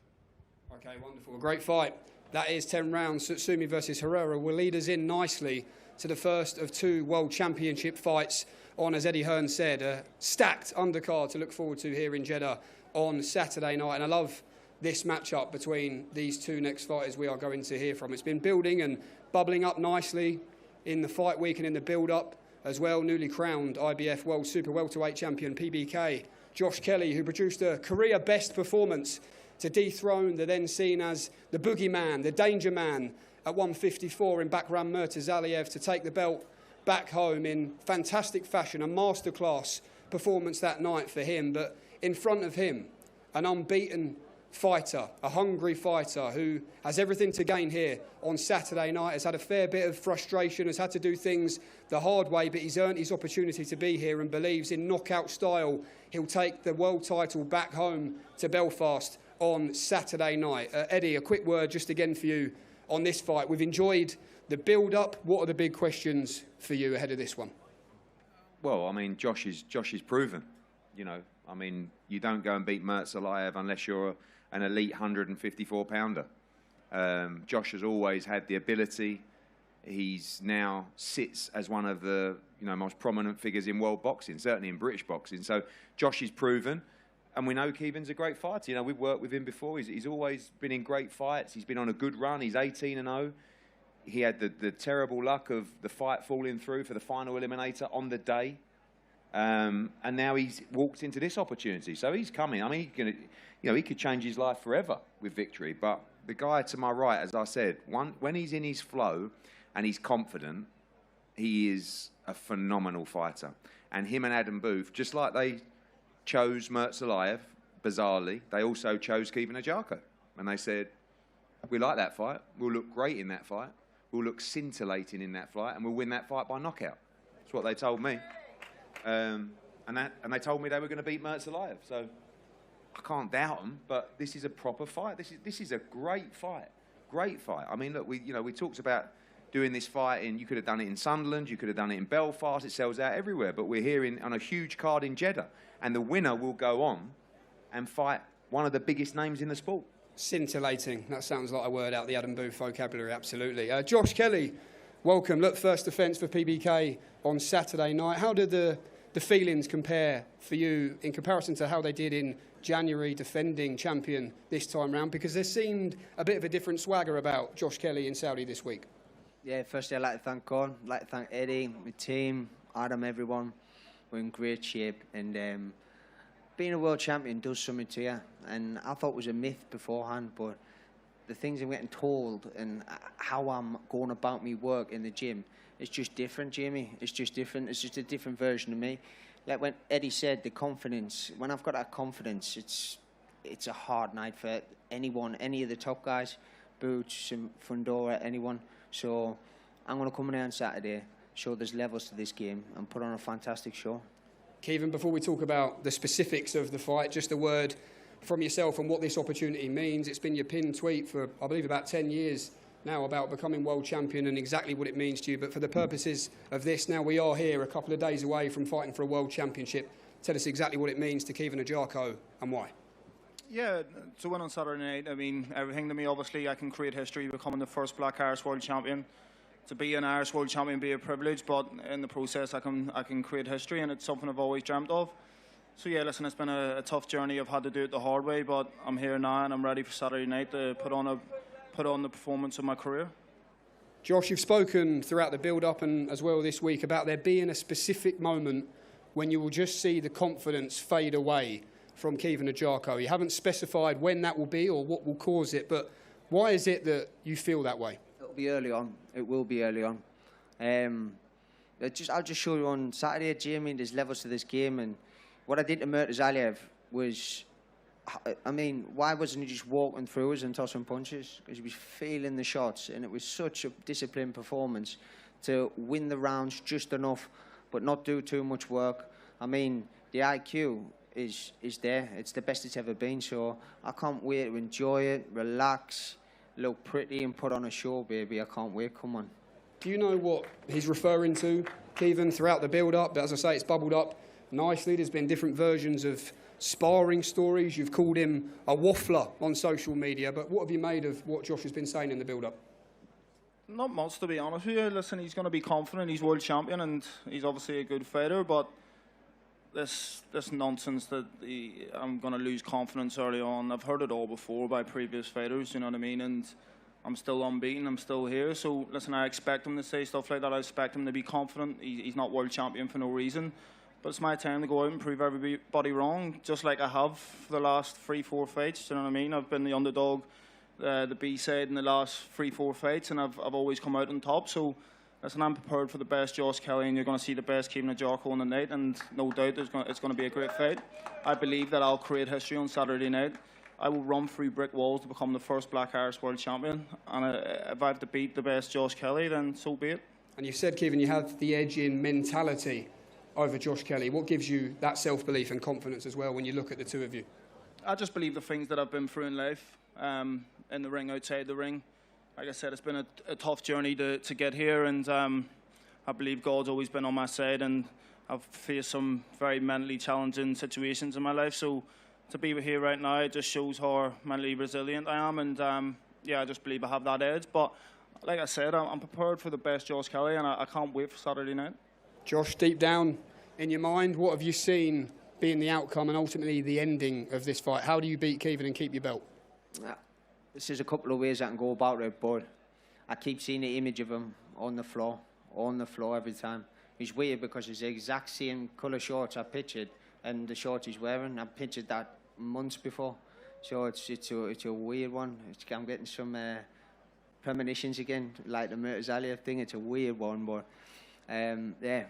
Okay, wonderful. A great fight. That is 10 rounds. Tsutsumi versus Herrera will lead us in nicely to the first of 2 World Championship fights on, as Eddie Hearn said, a stacked undercard to look forward to here in Jeddah on Saturday night. And I love this matchup between these 2 next fighters we are going to hear from. It's been building and bubbling up nicely in the fight week and in the build-up as well. Newly crowned IBF World Super Welterweight Champion PBK Josh Kelly, who produced a career best performance to dethrone the then seen as the boogeyman, the danger man at 154 in Bakram Murtazaliev to take the belt back home in fantastic fashion. A masterclass performance that night for him, but in front of him, an unbeaten fighter, a hungry fighter who has everything to gain here on Saturday night, has had a fair bit of frustration, has had to do things the hard way, but he's earned his opportunity to be here and believes in knockout style he'll take the world title back home to Belfast on Saturday night. Eddie, a quick word just again for you on this fight. We've enjoyed the build-up. What are the big questions for you ahead of this one? Well, I mean, Josh is proven. You know, I mean, you don't go and beat Murtazaliev unless you're an elite 154-pounder. Josh has always had the ability. He's now sits as one of the most prominent figures in world boxing, certainly in British boxing. So Josh is proven, and we know Keevan's a great fighter. You know, we've worked with him before. He's always been in great fights. He's been on a good run. He's 18-0. He had the terrible luck of the fight falling through for the final eliminator on the day. And now he's walked into this opportunity. So he's coming. I mean, he could change his life forever with victory. But the guy to my right, as I said, when he's in his flow and he's confident, he is a phenomenal fighter. And him and Adam Booth, just like they chose Murtazaliev, bizarrely, they also chose Keevan Ajako. And they said, we like that fight. We'll look great in that fight. We'll look scintillating in that fight. And we'll win that fight by knockout. That's what they told me. And they told me they were going to beat Murtazaliev. So I can't doubt them, but this is a proper fight. This is a great fight. Great fight. I mean, look, we talked about doing this fight you could have done it in Sunderland, you could have done it in Belfast, it sells out everywhere, but we're here on a huge card in Jeddah, and the winner will go on and fight one of the biggest names in the sport. Scintillating. That sounds like a word out the Adam Booth vocabulary, absolutely. Josh Kelly, welcome. Look, first defence for PBK on Saturday night. How did the the feelings compare for you in comparison to how they did in January, defending champion this time round? Because there seemed a bit of a different swagger about Josh Kelly in Saudi this week. Yeah, firstly, I'd like to thank God. I'd like to thank Eddie, my team, Adam, everyone. We're in great shape. And being a world champion does something to you. And I thought it was a myth beforehand, but the things I'm getting told and how I'm going about my work in the gym, it's just different, Jamie. It's just different. It's just a different version of me. Like when Eddie said, the confidence, when I've got that confidence, it's a hard night for anyone, any of the top guys, Boots and Fundora, anyone. So I'm going to come in here on Saturday, show there's levels to this game and put on a fantastic show. Kevin, before we talk about the specifics of the fight, just a word from yourself and what this opportunity means. It's been your pinned tweet for, I believe, about 10 years now about becoming world champion and exactly what it means to you. But for the purposes of this, now we are here a couple of days away from fighting for a world championship. Tell us exactly what it means to Kevin Ajako and why. Yeah, to win on Saturday night, I mean, everything to me, obviously, I can create history becoming the first Black Irish world champion. To be an Irish world champion be a privilege, but in the process, I can create history, and it's something I've always dreamt of. So yeah, listen, it's been a tough journey. I've had to do it the hard way, but I'm here now, and I'm ready for Saturday night to put on the performance of my career. Josh, you've spoken throughout the build-up and as well this week about there being a specific moment when you will just see the confidence fade away from Kevin Ajako. You haven't specified when that will be or what will cause it, but why is it that you feel that way? It'll be early on. It will be early on. I'll just show you on Saturday, Jamie, there's levels to this game, and what I did to Murtazaliev was, I mean, why wasn't he just walking through us and tossing punches? Because he was feeling the shots, and it was such a disciplined performance to win the rounds just enough, but not do too much work. I mean, the IQ is there. It's the best it's ever been, so I can't wait to enjoy it, relax, look pretty and put on a show, baby. I can't wait. Come on. Do you know what he's referring to, Kevin, throughout the build-up? But as I say, it's bubbled up nicely. There's been different versions of sparring stories. You've called him a waffler on social media, but what have you made of what Josh has been saying in the build-up? Not much, to be honest with you. Listen, he's going to be confident. He's world champion, and he's obviously a good fighter, but this nonsense that I'm going to lose confidence early on, I've heard it all before by previous fighters, you know what I mean? And I'm still unbeaten, I'm still here. So, listen, I expect him to say stuff like that. I expect him to be confident. He's not world champion for no reason. But it's my time to go out and prove everybody wrong, just like I have for the last 3-4 fights, you know what I mean? I've been the underdog, the B-side in the last 3-4 fights, and I've always come out on top. So, listen, I'm prepared for the best Josh Kelly, and you're going to see the best Kevin Ajako on the night, and no doubt it's going to be a great fight. I believe that I'll create history on Saturday night. I will run through brick walls to become the first Black Irish world champion, and if I have to beat the best Josh Kelly, then so be it. And you said, Kevin, you have the edge in mentality over Josh Kelly. What gives you that self-belief and confidence as well when you look at the two of you? I just believe the things that I've been through in life, in the ring, outside the ring. Like I said, it's been a tough journey to get here, and I believe God's always been on my side, and I've faced some very mentally challenging situations in my life. So to be here right now, it just shows how mentally resilient I am, and yeah, I just believe I have that edge. But like I said, I'm prepared for the best Josh Kelly, and I can't wait for Saturday night. Josh, deep down in your mind, what have you seen being the outcome and ultimately the ending of this fight? How do you beat Kevin and keep your belt? This is a couple of ways I can go about it, but I keep seeing the image of him on the floor every time. It's weird because it's the exact same colour shorts I pictured and the shorts he's wearing. I pictured that months before, so it's a weird one. I'm getting some premonitions again, like the Murtazaliev thing. It's a weird one, but yeah.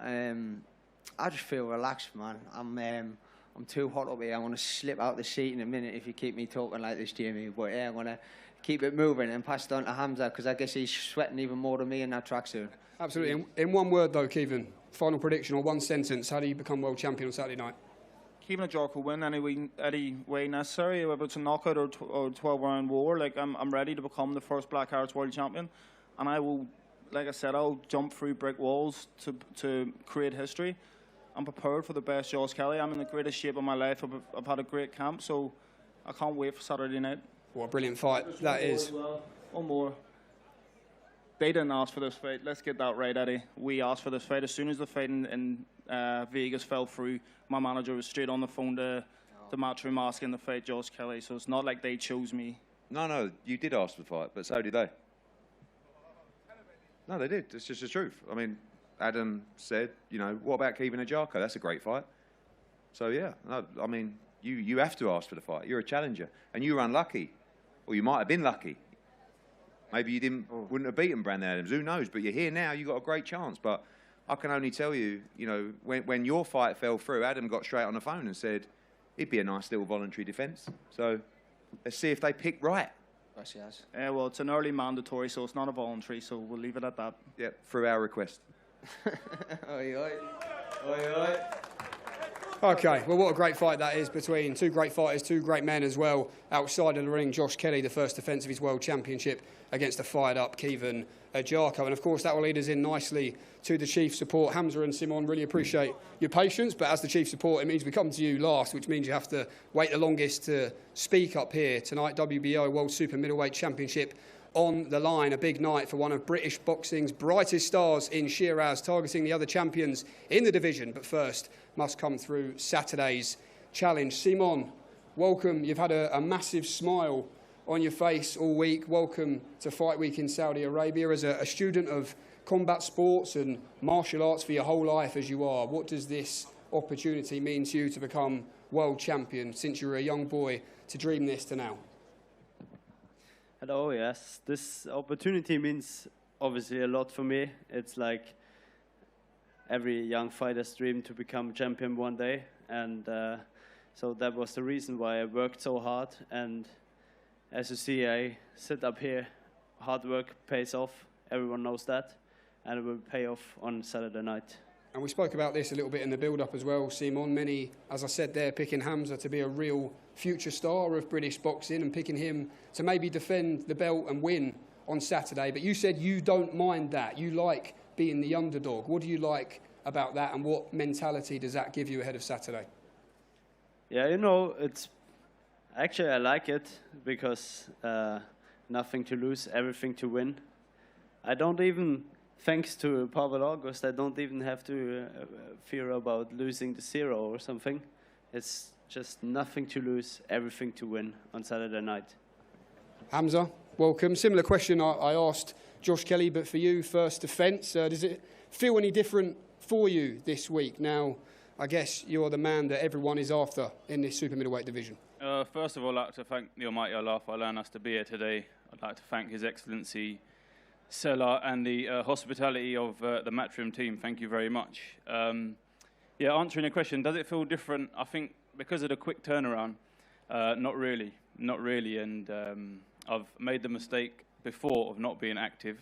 I just feel relaxed, man. I'm too hot up here. I want to slip out the seat in a minute if you keep me talking like this, Jamie. But yeah, I'm going to keep it moving and pass it on to Hamza, because I guess he's sweating even more than me in that tracksuit. Absolutely. In one word, though, Kevin, final prediction or one sentence, how do you become world champion on Saturday night? Kevin Ajako will win any way necessary, whether it's a knockout or 12-round war. Like, I'm ready to become the first Black Irish world champion, and I will, like I said, I'll jump through brick walls to create history. I'm prepared for the best Josh Kelly. I'm in the greatest shape of my life. I've had a great camp, so I can't wait for Saturday night. What a brilliant fight that is. One more. They didn't ask for this fight. Let's get that right, Eddie. We asked for this fight. As soon as the fight in Vegas fell through, my manager was straight on the phone to the matchroom asking to fight Josh Kelly. So it's not like they chose me. No, you did ask for the fight, but so did they. No, they did. It's just the truth. I mean, Adam said, you know, what about Kevin Ajako? That's a great fight. So, yeah, no, I mean, you have to ask for the fight. You're a challenger. And you were unlucky. Or you might have been lucky. Maybe you wouldn't have beaten Brandon Adams. Who knows? But you're here now. You've got a great chance. But I can only tell you, you know, when your fight fell through, Adam got straight on the phone and said, it'd be a nice little voluntary defence. So let's see if they pick right. Gracias. Well, it's an early mandatory, so it's not a voluntary, so we'll leave it at that. Yep, through our request. Oi, oi. Oi, oi. Okay, well, what a great fight that is between two great fighters, two great men as well. Outside of the ring, Josh Kelly, the first defence of his World Championship against a fired-up Kevin Ajako. And, of course, that will lead us in nicely to the chief support. Hamza and Simon, really appreciate your patience, but as the chief support, it means we come to you last, which means you have to wait the longest to speak up here tonight. WBO World Super Middleweight Championship on the line. A big night for one of British boxing's brightest stars in Shiraz, targeting the other champions in the division. But first, must come through Saturday's challenge. Simon, welcome. You've had a massive smile on your face all week. Welcome to Fight Week in Saudi Arabia. As a student of combat sports and martial arts for your whole life as you are, what does this opportunity mean to you to become world champion since you were a young boy to dream this to now? Hello, yes. This opportunity means obviously a lot for me. It's like every young fighter's dream to become champion one day. And so that was the reason why I worked so hard. And as you see, I sit up here. Hard work pays off. Everyone knows that. And it will pay off on Saturday night. And we spoke about this a little bit in the build-up as well, Simon. Many, as I said there, picking Hamza to be a real future star of British boxing and picking him to maybe defend the belt and win on Saturday. But you said you don't mind that. You like being the underdog. What do you like about that, and what mentality does that give you ahead of Saturday? Yeah, you know, actually I like it because nothing to lose, everything to win. I don't even... Thanks to Pavel August, I don't even have to fear about losing the zero or something. It's just nothing to lose, everything to win on Saturday night. Hamza, welcome. Similar question I asked Josh Kelly, but for you, first defence. Does it feel any different for you this week? Now, I guess you're the man that everyone is after in this super middleweight division. First of all, I'd like to thank the Almighty Allah for allowing us to be here today. I'd like to thank His Excellency Sela and the hospitality of the Matchroom team. Thank you very much. Yeah, answering your question, does it feel different? I think because of the quick turnaround, not really. And I've made the mistake before of not being active.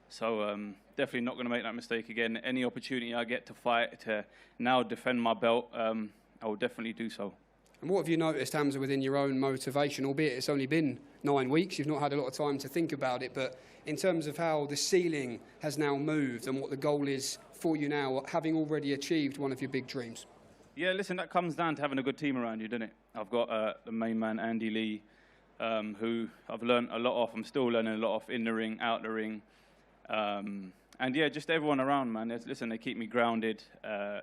So definitely not going to make that mistake again. Any opportunity I get to fight, to now defend my belt, I will definitely do so. And what have you noticed, Hamza, within your own motivation, albeit it's only been 9 weeks, you've not had a lot of time to think about it, but in terms of how the ceiling has now moved and what the goal is for you now, having already achieved one of your big dreams? Yeah, listen, that comes down to having a good team around you, doesn't it? I've got the main man, Andy Lee, who I've learned a lot off. I'm still learning a lot off in the ring, out the ring. And yeah, just everyone around, man. Listen, they keep me grounded.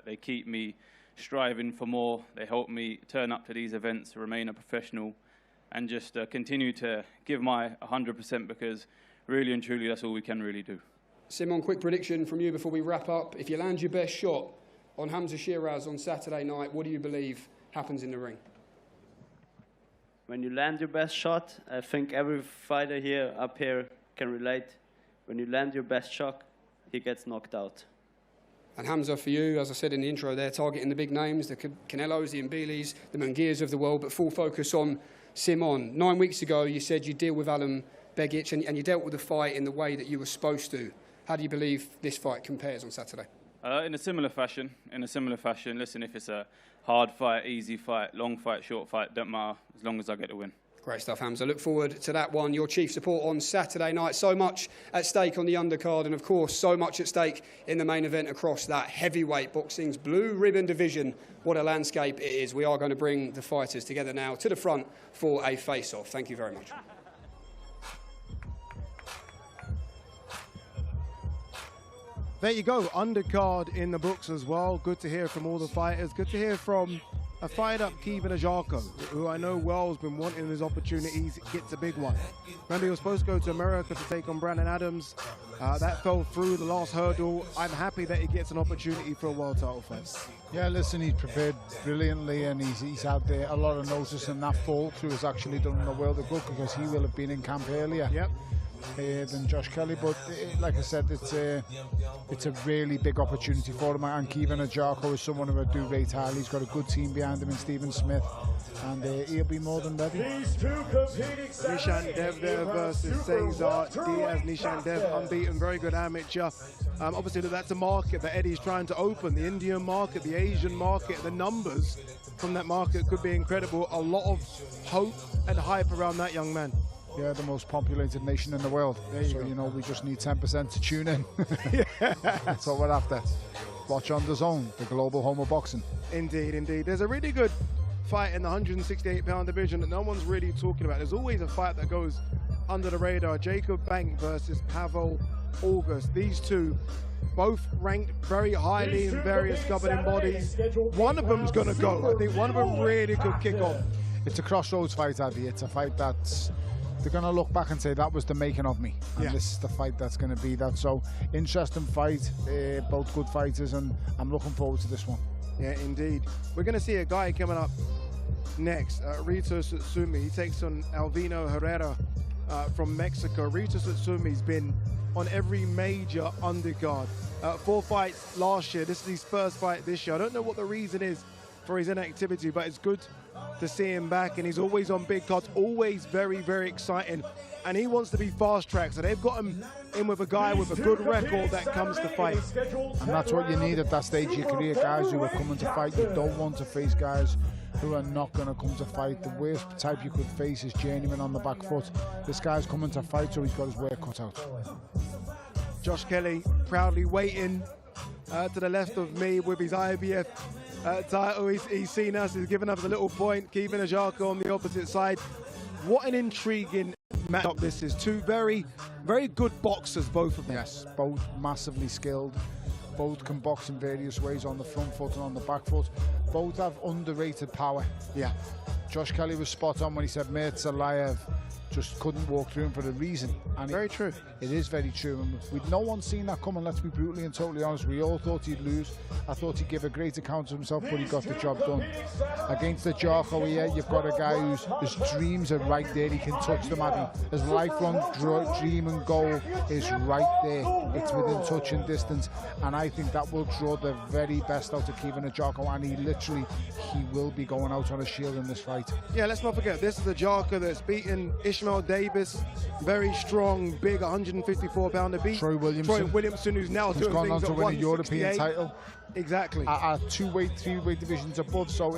They keep me striving for more. They help me turn up to these events, remain a professional, and just continue to give my 100% because really and truly that's all we can really do. Simon, quick prediction from you before we wrap up. If you land your best shot on Hamza Shiraz on Saturday night, what do you believe happens in the ring? When you land your best shot, I think every fighter here up here can relate. When you land your best shot, he gets knocked out. And Hamza, for you, as I said in the intro, they're targeting the big names, the Canelos, the Mbilis, the Mungirs of the world, but full focus on Simon. 9 weeks ago, you said you deal with Alan Begic, and you dealt with the fight in the way that you were supposed to. How do you believe this fight compares on Saturday? In a similar fashion. Listen, if it's a hard fight, easy fight, long fight, short fight, don't matter, as long as I get the win. Great stuff, Hamza. Look forward to that one. Your chief support on Saturday night. So much at stake on the undercard, and of course, so much at stake in the main event across that heavyweight boxing's blue ribbon division. What a landscape it is. We are going to bring the fighters together now to the front for a face-off. Thank you very much. There you go, undercard in the books as well. Good to hear from all the fighters. Good to hear from a fired-up Kevin Ajako, who I know well has been wanting his opportunities, gets a big one. Remember, he was supposed to go to America to take on Brandon Adams. That fell through the last hurdle. I'm happy that he gets an opportunity for a world title fight. Yeah, listen, he's prepared brilliantly, and he's had a lot of notice, and that fall through has actually done him a world of good, because he will have been in camp earlier. Yep. Than Josh Kelly, but like I said, it's a really big opportunity for him, and Kevin Ajako is someone who I do rate highly. He's got a good team behind him in Stephen Smith, and he'll be more than ready. Nishan Dev there versus Cesar Diaz. Nishan Dev unbeaten, very good amateur. Obviously that's a market that Eddie's trying to open, the Indian market, the Asian market. The numbers from that market could be incredible. A lot of hope and hype around that young man. Yeah, the most populated nation in the world. So, you know, we just need 10% to tune in. That's all we're after. Watch on DAZN, the global home of boxing. Indeed, indeed. There's a really good fight in the 168-pound division that no one's really talking about. There's always a fight that goes under the radar. Jacob Bank versus Pavel August. These two both ranked very highly in various governing bodies. One of them's going to go. I think one of them really could kick on. It's a crossroads fight, Addy. It's a fight that's... they're going to look back and say that was the making of me, and this is the fight that's going to be that. So interesting fight, both good fighters, and I'm looking forward to this one. Yeah, indeed. We're going to see a guy coming up next, Rito Tsutsumi. He takes on Alvino Herrera from Mexico. Rito Tsutsumi's been on every major undercard. 4 fights last year. This is his first fight this year. I don't know what the reason is for his inactivity, but it's good to see him back, and he's always on big cards, always very, very exciting, and he wants to be fast-tracked, so they've got him in with a guy with a good record that comes to fight. And that's what you need at that stage of your career, guys who are coming to fight. You don't want to face guys who are not going to come to fight. The worst type you could face is journeyman on the back foot. This guy's coming to fight, so he's got his work cut out. Josh Kelly proudly waiting to the left of me with his IBF title. He's seen us, he's given us a little point. Kevin Ajako on the opposite side. What an intriguing matchup this is. Two very, very good boxers, both of them. Yes, both massively skilled. Both can box in various ways on the front foot and on the back foot. Both have underrated power. Yeah. Josh Kelly was spot on when he said Mirtsalayev just couldn't walk through him for a reason. And very true. It is very true. And with no one seen that coming, let's be brutally and totally honest, we all thought he'd lose. I thought he'd give a great account of himself, but he got the job done. Against the Ajako here, you've got a guy whose dreams are right there. He can touch them, Addy. His lifelong dream and goal is right there. It's within touch and distance. And I think that will draw the very best out of Kevin Ajako. And he will be going out on a shield in this fight. Yeah, let's not forget, this is the Ajako that's beaten Ishmael Davis, very strong, big 154-pounder beat. Troy Williamson, who's now who's gone on to win a European title. Exactly. At 2-weight, 3-weight divisions above. So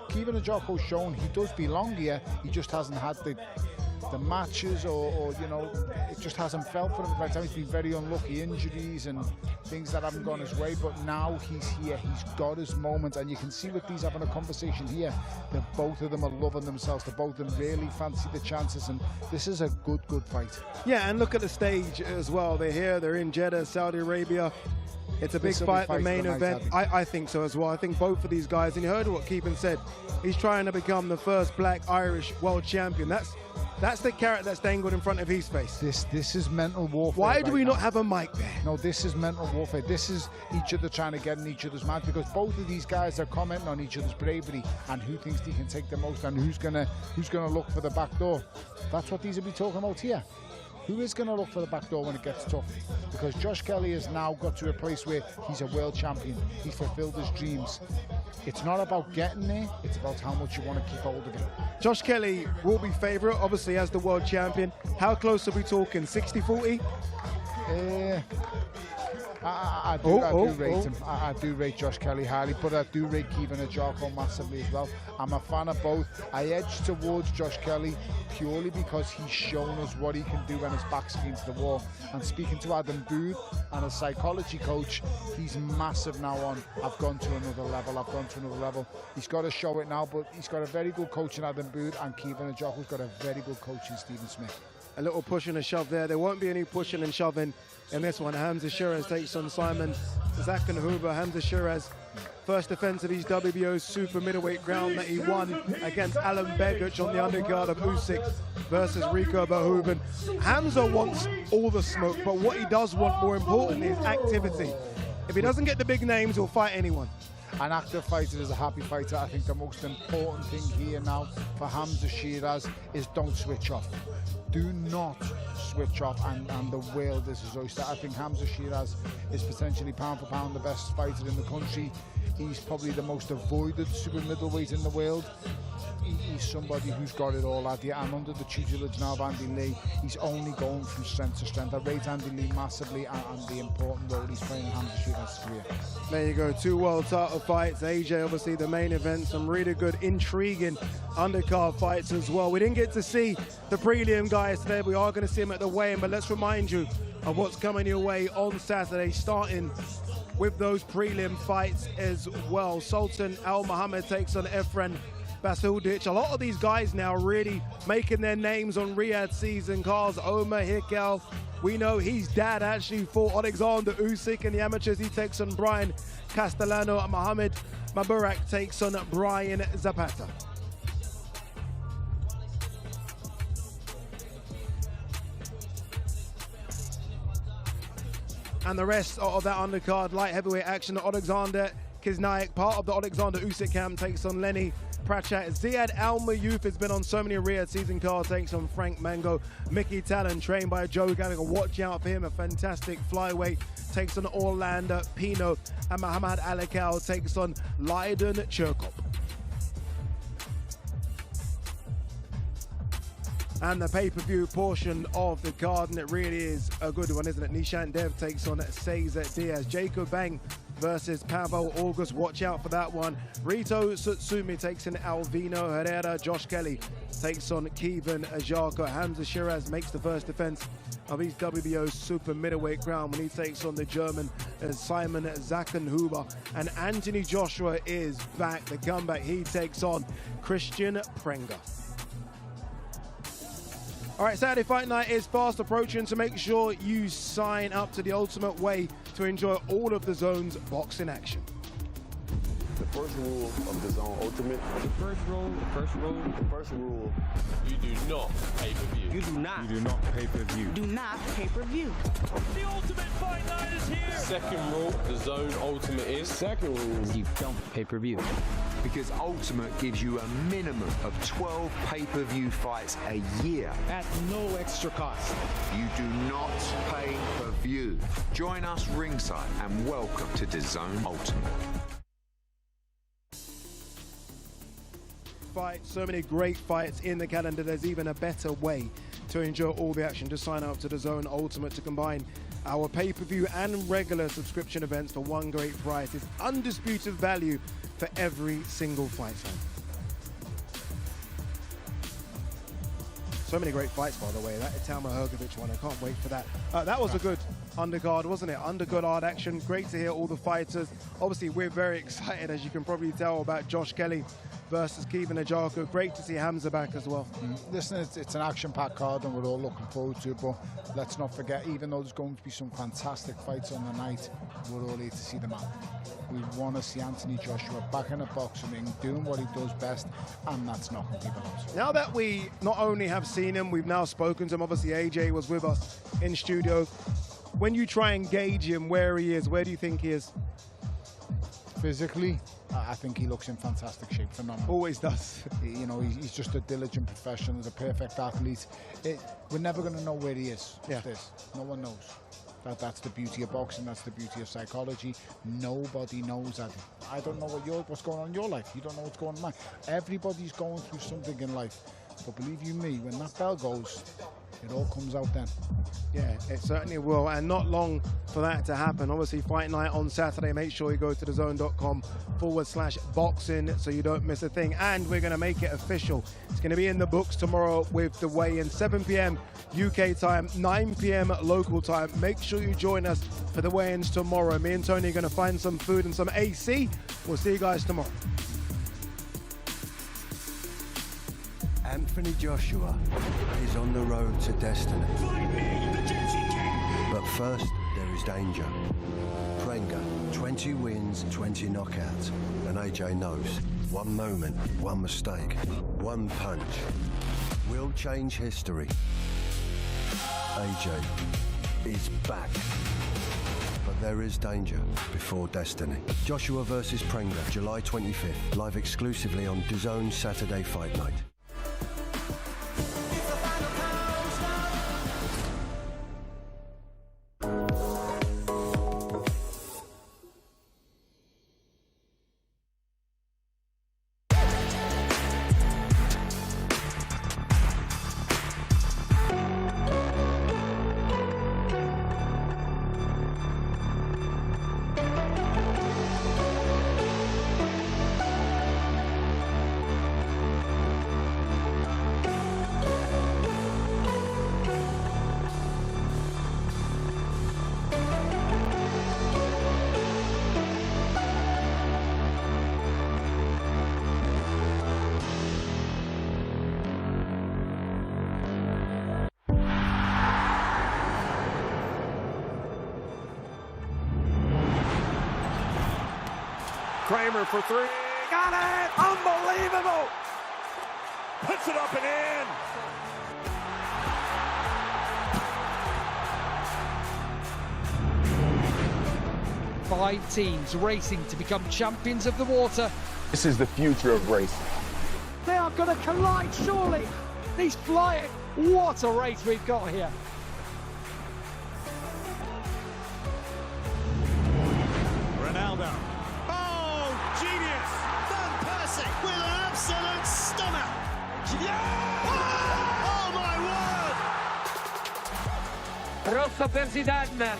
Kevin Ajako's shown he does belong here. He just hasn't had the matches, or you know, it just hasn't felt for him. At the right time, he's been very unlucky, injuries and things that haven't gone his way. But now he's here. He's got his moment, and you can see with these having a conversation here that both of them are loving themselves. They both of them really fancy the chances, and this is a good fight. Yeah, and look at the stage as well. They're here. They're in Jeddah, Saudi Arabia. It's a big fight, the main event. I think so as well. I think both of these guys, and you heard what Kevin said, he's trying to become the first black Irish world champion. That's the carrot that's dangled in front of his face. This is mental warfare. Why do we not have a mic there? No, this is mental warfare. This is each other trying to get in each other's match, because both of these guys are commenting on each other's bravery and who thinks they can take the most and who's gonna look for the back door. That's what these will be talking about here. Who is going to look for the back door when it gets tough? Because Josh Kelly has now got to a place where he's a world champion. He's fulfilled his dreams. It's not about getting there, it's about how much you want to keep hold of it. Josh Kelly will be favourite, obviously, as the world champion. How close are we talking? 60-40? I do rate Josh Kelly highly, but I do rate Kevin Ajako massively as well. I'm a fan of both. I edge towards Josh Kelly purely because he's shown us what he can do when his back's against the wall. And speaking to Adam Booth and a psychology coach, he's massive now on, I've gone to another level. He's got to show it now, but he's got a very good coach in Adam Booth, and Kevin Ajako's got a very good coach in Stephen Smith. A little push and a shove there. There won't be any pushing and shoving in this one. Hamza Shiraz takes on Simon Zakenhuber. Hamza Shiraz, first defense of his WBO super middleweight crown that he won against Alan Begic on the undercard of Usyk versus Rico Verhoeven. Hamza wants all the smoke, but what he does want more importantly is activity. If he doesn't get the big names, he'll fight anyone. An active fighter is a happy fighter. I think the most important thing here now for Hamza Shiraz is don't switch off. Do not switch off and the world is his oyster. I think Hamza Shiraz is potentially pound for pound the best fighter in the country. He's probably the most avoided super middleweight in the world. He's somebody who's got it all at you, and under the tutelage now of Andy Lee, he's only going from strength to strength. I rate Andy Lee massively and the important role he's playing in Hamza Shiraz's career. There you go, 2 world title fights. AJ, obviously the main event, some really good, intriguing undercard fights as well. We didn't get to see the prelim guys today. We are going to see them at the weigh-in, but let's remind you of what's coming your way on Saturday, starting with those prelim fights as well. Sultan Al Muhammad takes on Efren Basildic. A lot of these guys now really making their names on Riyadh season cards. Omar Hikal, we know his dad actually fought Alexander Usyk in the amateurs. He takes on Brian Castellano. Mohamed Maburak takes on Brian Zapata. And the rest of that undercard light heavyweight action, Alexander Kisnaik, part of the Alexander Usyk camp, takes on Lenny Pratchett. Ziad Al-Mayouth has been on so many Riyadh season cards, takes on Frank Mango. Mickey Talon, trained by Joe Gallagher, watch out for him, a fantastic flyweight, takes on Orlando Pino. And Muhammad Alakal takes on Leiden Cherkop. And the pay-per-view portion of the card, and it really is a good one, isn't it? Nishant Dev takes on Cesar Diaz. Jacob Bang versus Pavel August. Watch out for that one. Rito Tsutsumi takes on Alvino Herrera. Josh Kelly takes on Kevin Ajarko. Hamza Shiraz makes the first defense of his WBO super middleweight crown when he takes on the German Simon Zakenhuber. And Anthony Joshua is back. The comeback, he takes on Kristian Prenga. All right, Saturday Fight Night is fast approaching, so make sure you sign up to the ultimate way to enjoy all of the DAZN's boxing action. The first rule of the DAZN Ultimate. The first rule. You do not pay-per-view. You do not. You do not pay-per-view. Do not pay-per-view. The Ultimate Fight Night is here. Second rule, the DAZN Ultimate is. Second rule, You don't pay-per-view. Because Ultimate gives you a minimum of 12 pay-per-view fights a year. At no extra cost. You do not pay per view. Join us ringside and welcome to DAZN Ultimate. So many great fights in the calendar. There's even a better way to enjoy all the action. Just sign up to DAZN Ultimate to combine our pay-per-view and regular subscription events for one great price. It's undisputed value for every single fight fan. So many great fights, by the way. That Itama Hrgovic one, I can't wait for that. That was a good undercard, wasn't it? Undercard action. Great to hear all the fighters. Obviously, we're very excited, as you can probably tell, about Josh Kelly versus Kevin Ajarko. Great to see Hamza back as well. Listen, it's an action-packed card and we're all looking forward to it, but let's not forget, even though there's going to be some fantastic fights on the night, we're all here to see the man. We want to see Anthony Joshua back in a boxing ring, doing what he does best, and that's knocking people out. Now that we not only have seen him, we've now spoken to him. Obviously, AJ was with us in studio. When you try and gauge him, where he is, where do you think he is? Physically, I think he looks in fantastic shape, phenomenal. Always does. You know, he's just a diligent professional, he's a perfect athlete. We're never going to know where he is. Yeah. No one knows. That's the beauty of boxing, that's the beauty of psychology. Nobody knows that. I don't know what's going on in your life. You don't know what's going on in mine. Everybody's going through something in life. But believe you me, when that bell goes, it all comes out then. Yeah, it certainly will, and not long for that to happen. Obviously, Fight Night on Saturday. Make sure you go to DAZN.com/boxing so you don't miss a thing. And we're going to make it official. It's going to be in the books tomorrow with the weigh-in, 7 p.m. UK time, 9 p.m. local time. Make sure you join us for the weigh-ins tomorrow. Me and Tony are going to find some food and some AC. We'll see you guys tomorrow. Anthony Joshua is on the road to destiny. But first, there is danger. Prenga, 20 wins, 20 knockouts. And AJ knows, one moment, one mistake, one punch will change history. AJ is back. But there is danger before destiny. Joshua versus Prenga, July 25th, live exclusively on DAZN Saturday Fight Night. Kramer for three. Got it! Unbelievable! Puts it up and in. Five teams racing to become champions of the water. This is the future of racing. They are going to collide, surely. He's flying. What a race we've got here. Ronaldo. Oh, genius! Van Persie with an absolute stunner. Yeah! Oh, my word! Rosso per Zidane.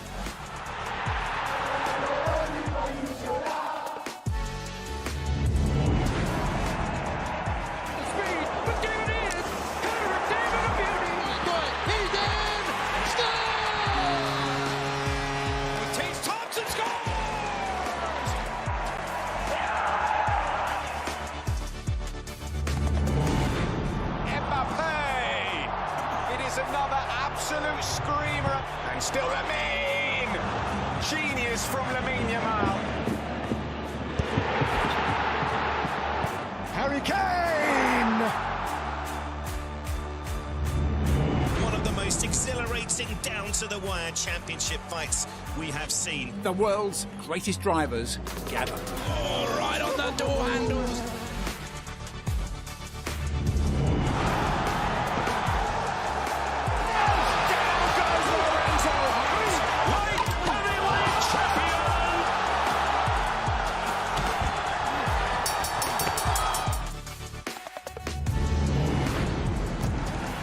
Another absolute screamer, and still Lamine! Genius from Lamine Yamal. Harry Kane! One of the most exhilarating, down-to-the-wire championship fights we have seen. The world's greatest drivers gather. Oh, right on the door handles.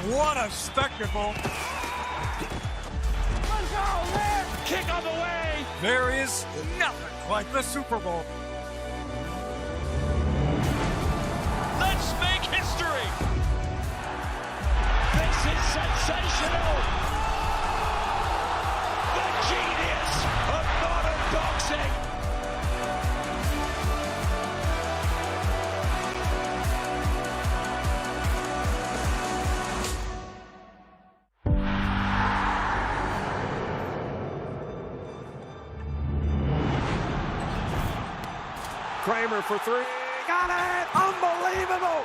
What a spectacle! Kick on the way! There is nothing like the Super Bowl. Let's make history! This is sensational! The genius of modern boxing! Kramer for three. Got it! Unbelievable!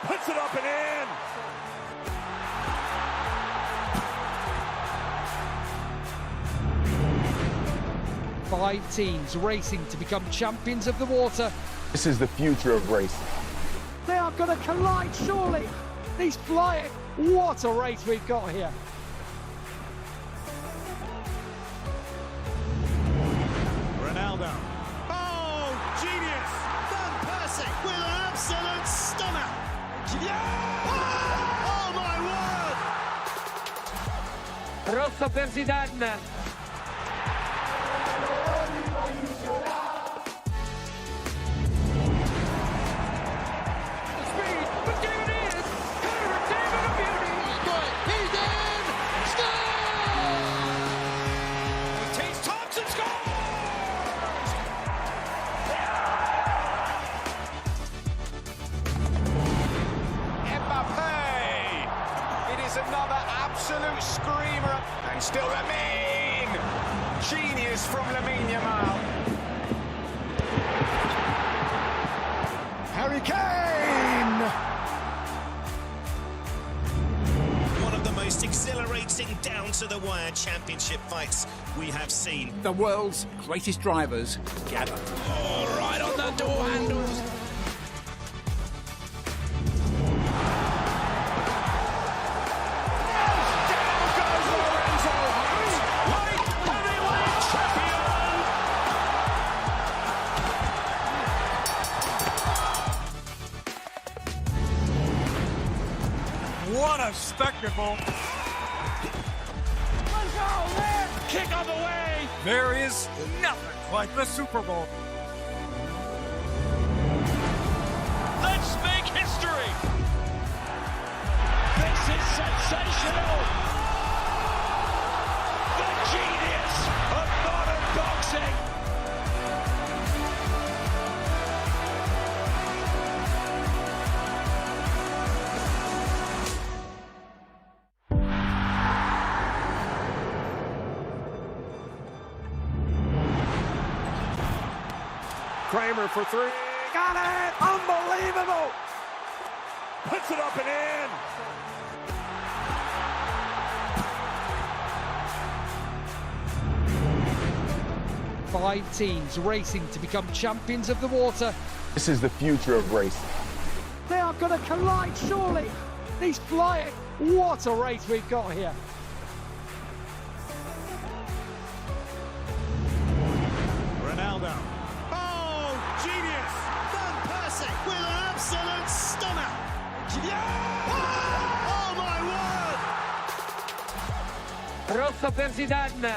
Puts it up and in. Five teams racing to become champions of the water. This is the future of racing. They are going to collide, surely. He's flying. What a race we've got here. Ronaldo. Oh, genius! Van Persie with an absolute stunner. Yeah! Oh, my word! Rosso per Zidane. absolute screamer. And still Lamine. Genius from Lamine Yamal. Harry Kane! One of the most exhilarating down-to-the-wire championship fights we have seen. The world's greatest drivers gather. Oh, right on the door handles. What a spectacle. Let's go, man! Kick on the way. There is nothing like the Super Bowl. Let's make history. This is sensational. The genius of modern boxing. Kramer for three. Got it! Unbelievable! Puts it up and in. Five teams racing to become champions of the water. This is the future of racing. They are going to collide, surely. He's flying. What a race we've got here. Ronaldo. Oh, genius! Van Persie with an absolute stunner. Oh, my word! Rosso per Zidane.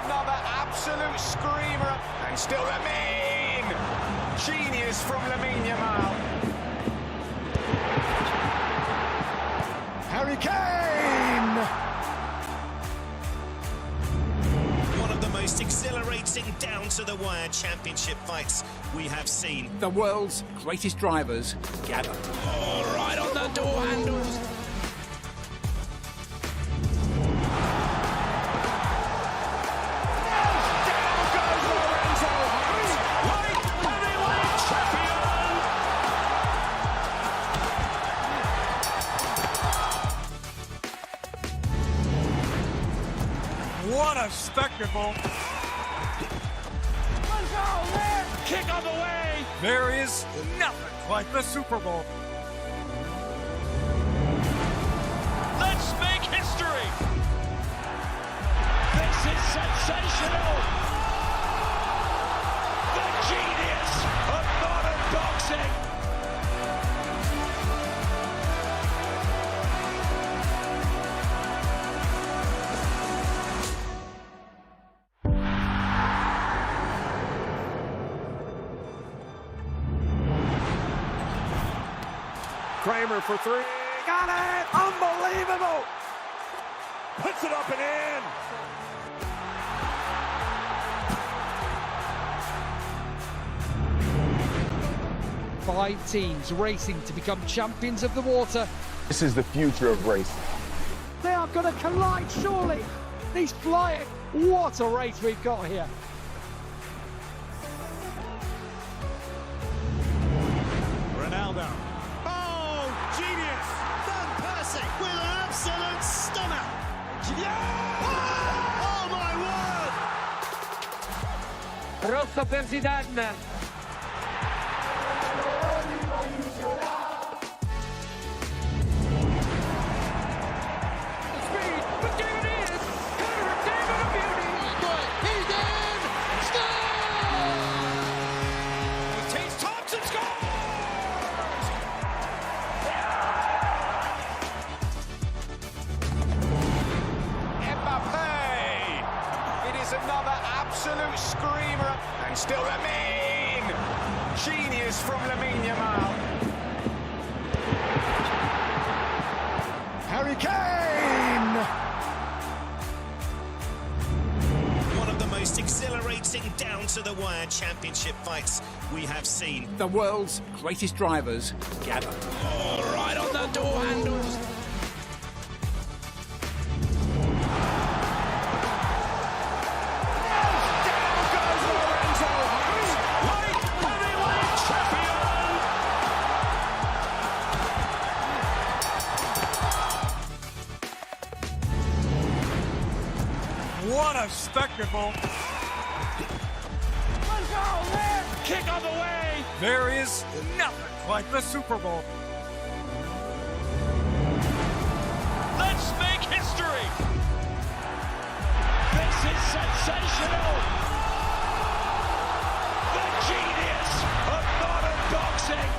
Another absolute screamer. And still Lamine. Genius from Lamine Yamal. Harry Kane! One of the most exhilarating down-to-the-wire championship fights we have seen. The world's greatest drivers gather. Oh, right on the door handles. What a spectacle. Let's go, man! Kick on the way. There is nothing like the Super Bowl. Let's make history. This is sensational. The genius of modern boxing. Kramer for three. Got it! Unbelievable! Puts it up and in. Five teams racing to become champions of the water. This is the future of racing. They are going to collide, surely. He's flying. What a race we've got here. Ronaldo. Oh, genius! Van Persie with an absolute stunner. Oh, my word! Rosso per Zidane. Redeemer up. And still Lamine. Genius from Lamine Yamal. Harry Kane. One of the most exhilarating down-to-the-wire championship fights we have seen. The world's greatest drivers gather. Oh, right on the door handles. What a spectacle. Let's go, man. Kick on the way. There is nothing like the Super Bowl. Let's make history. This is sensational. The genius of modern boxing.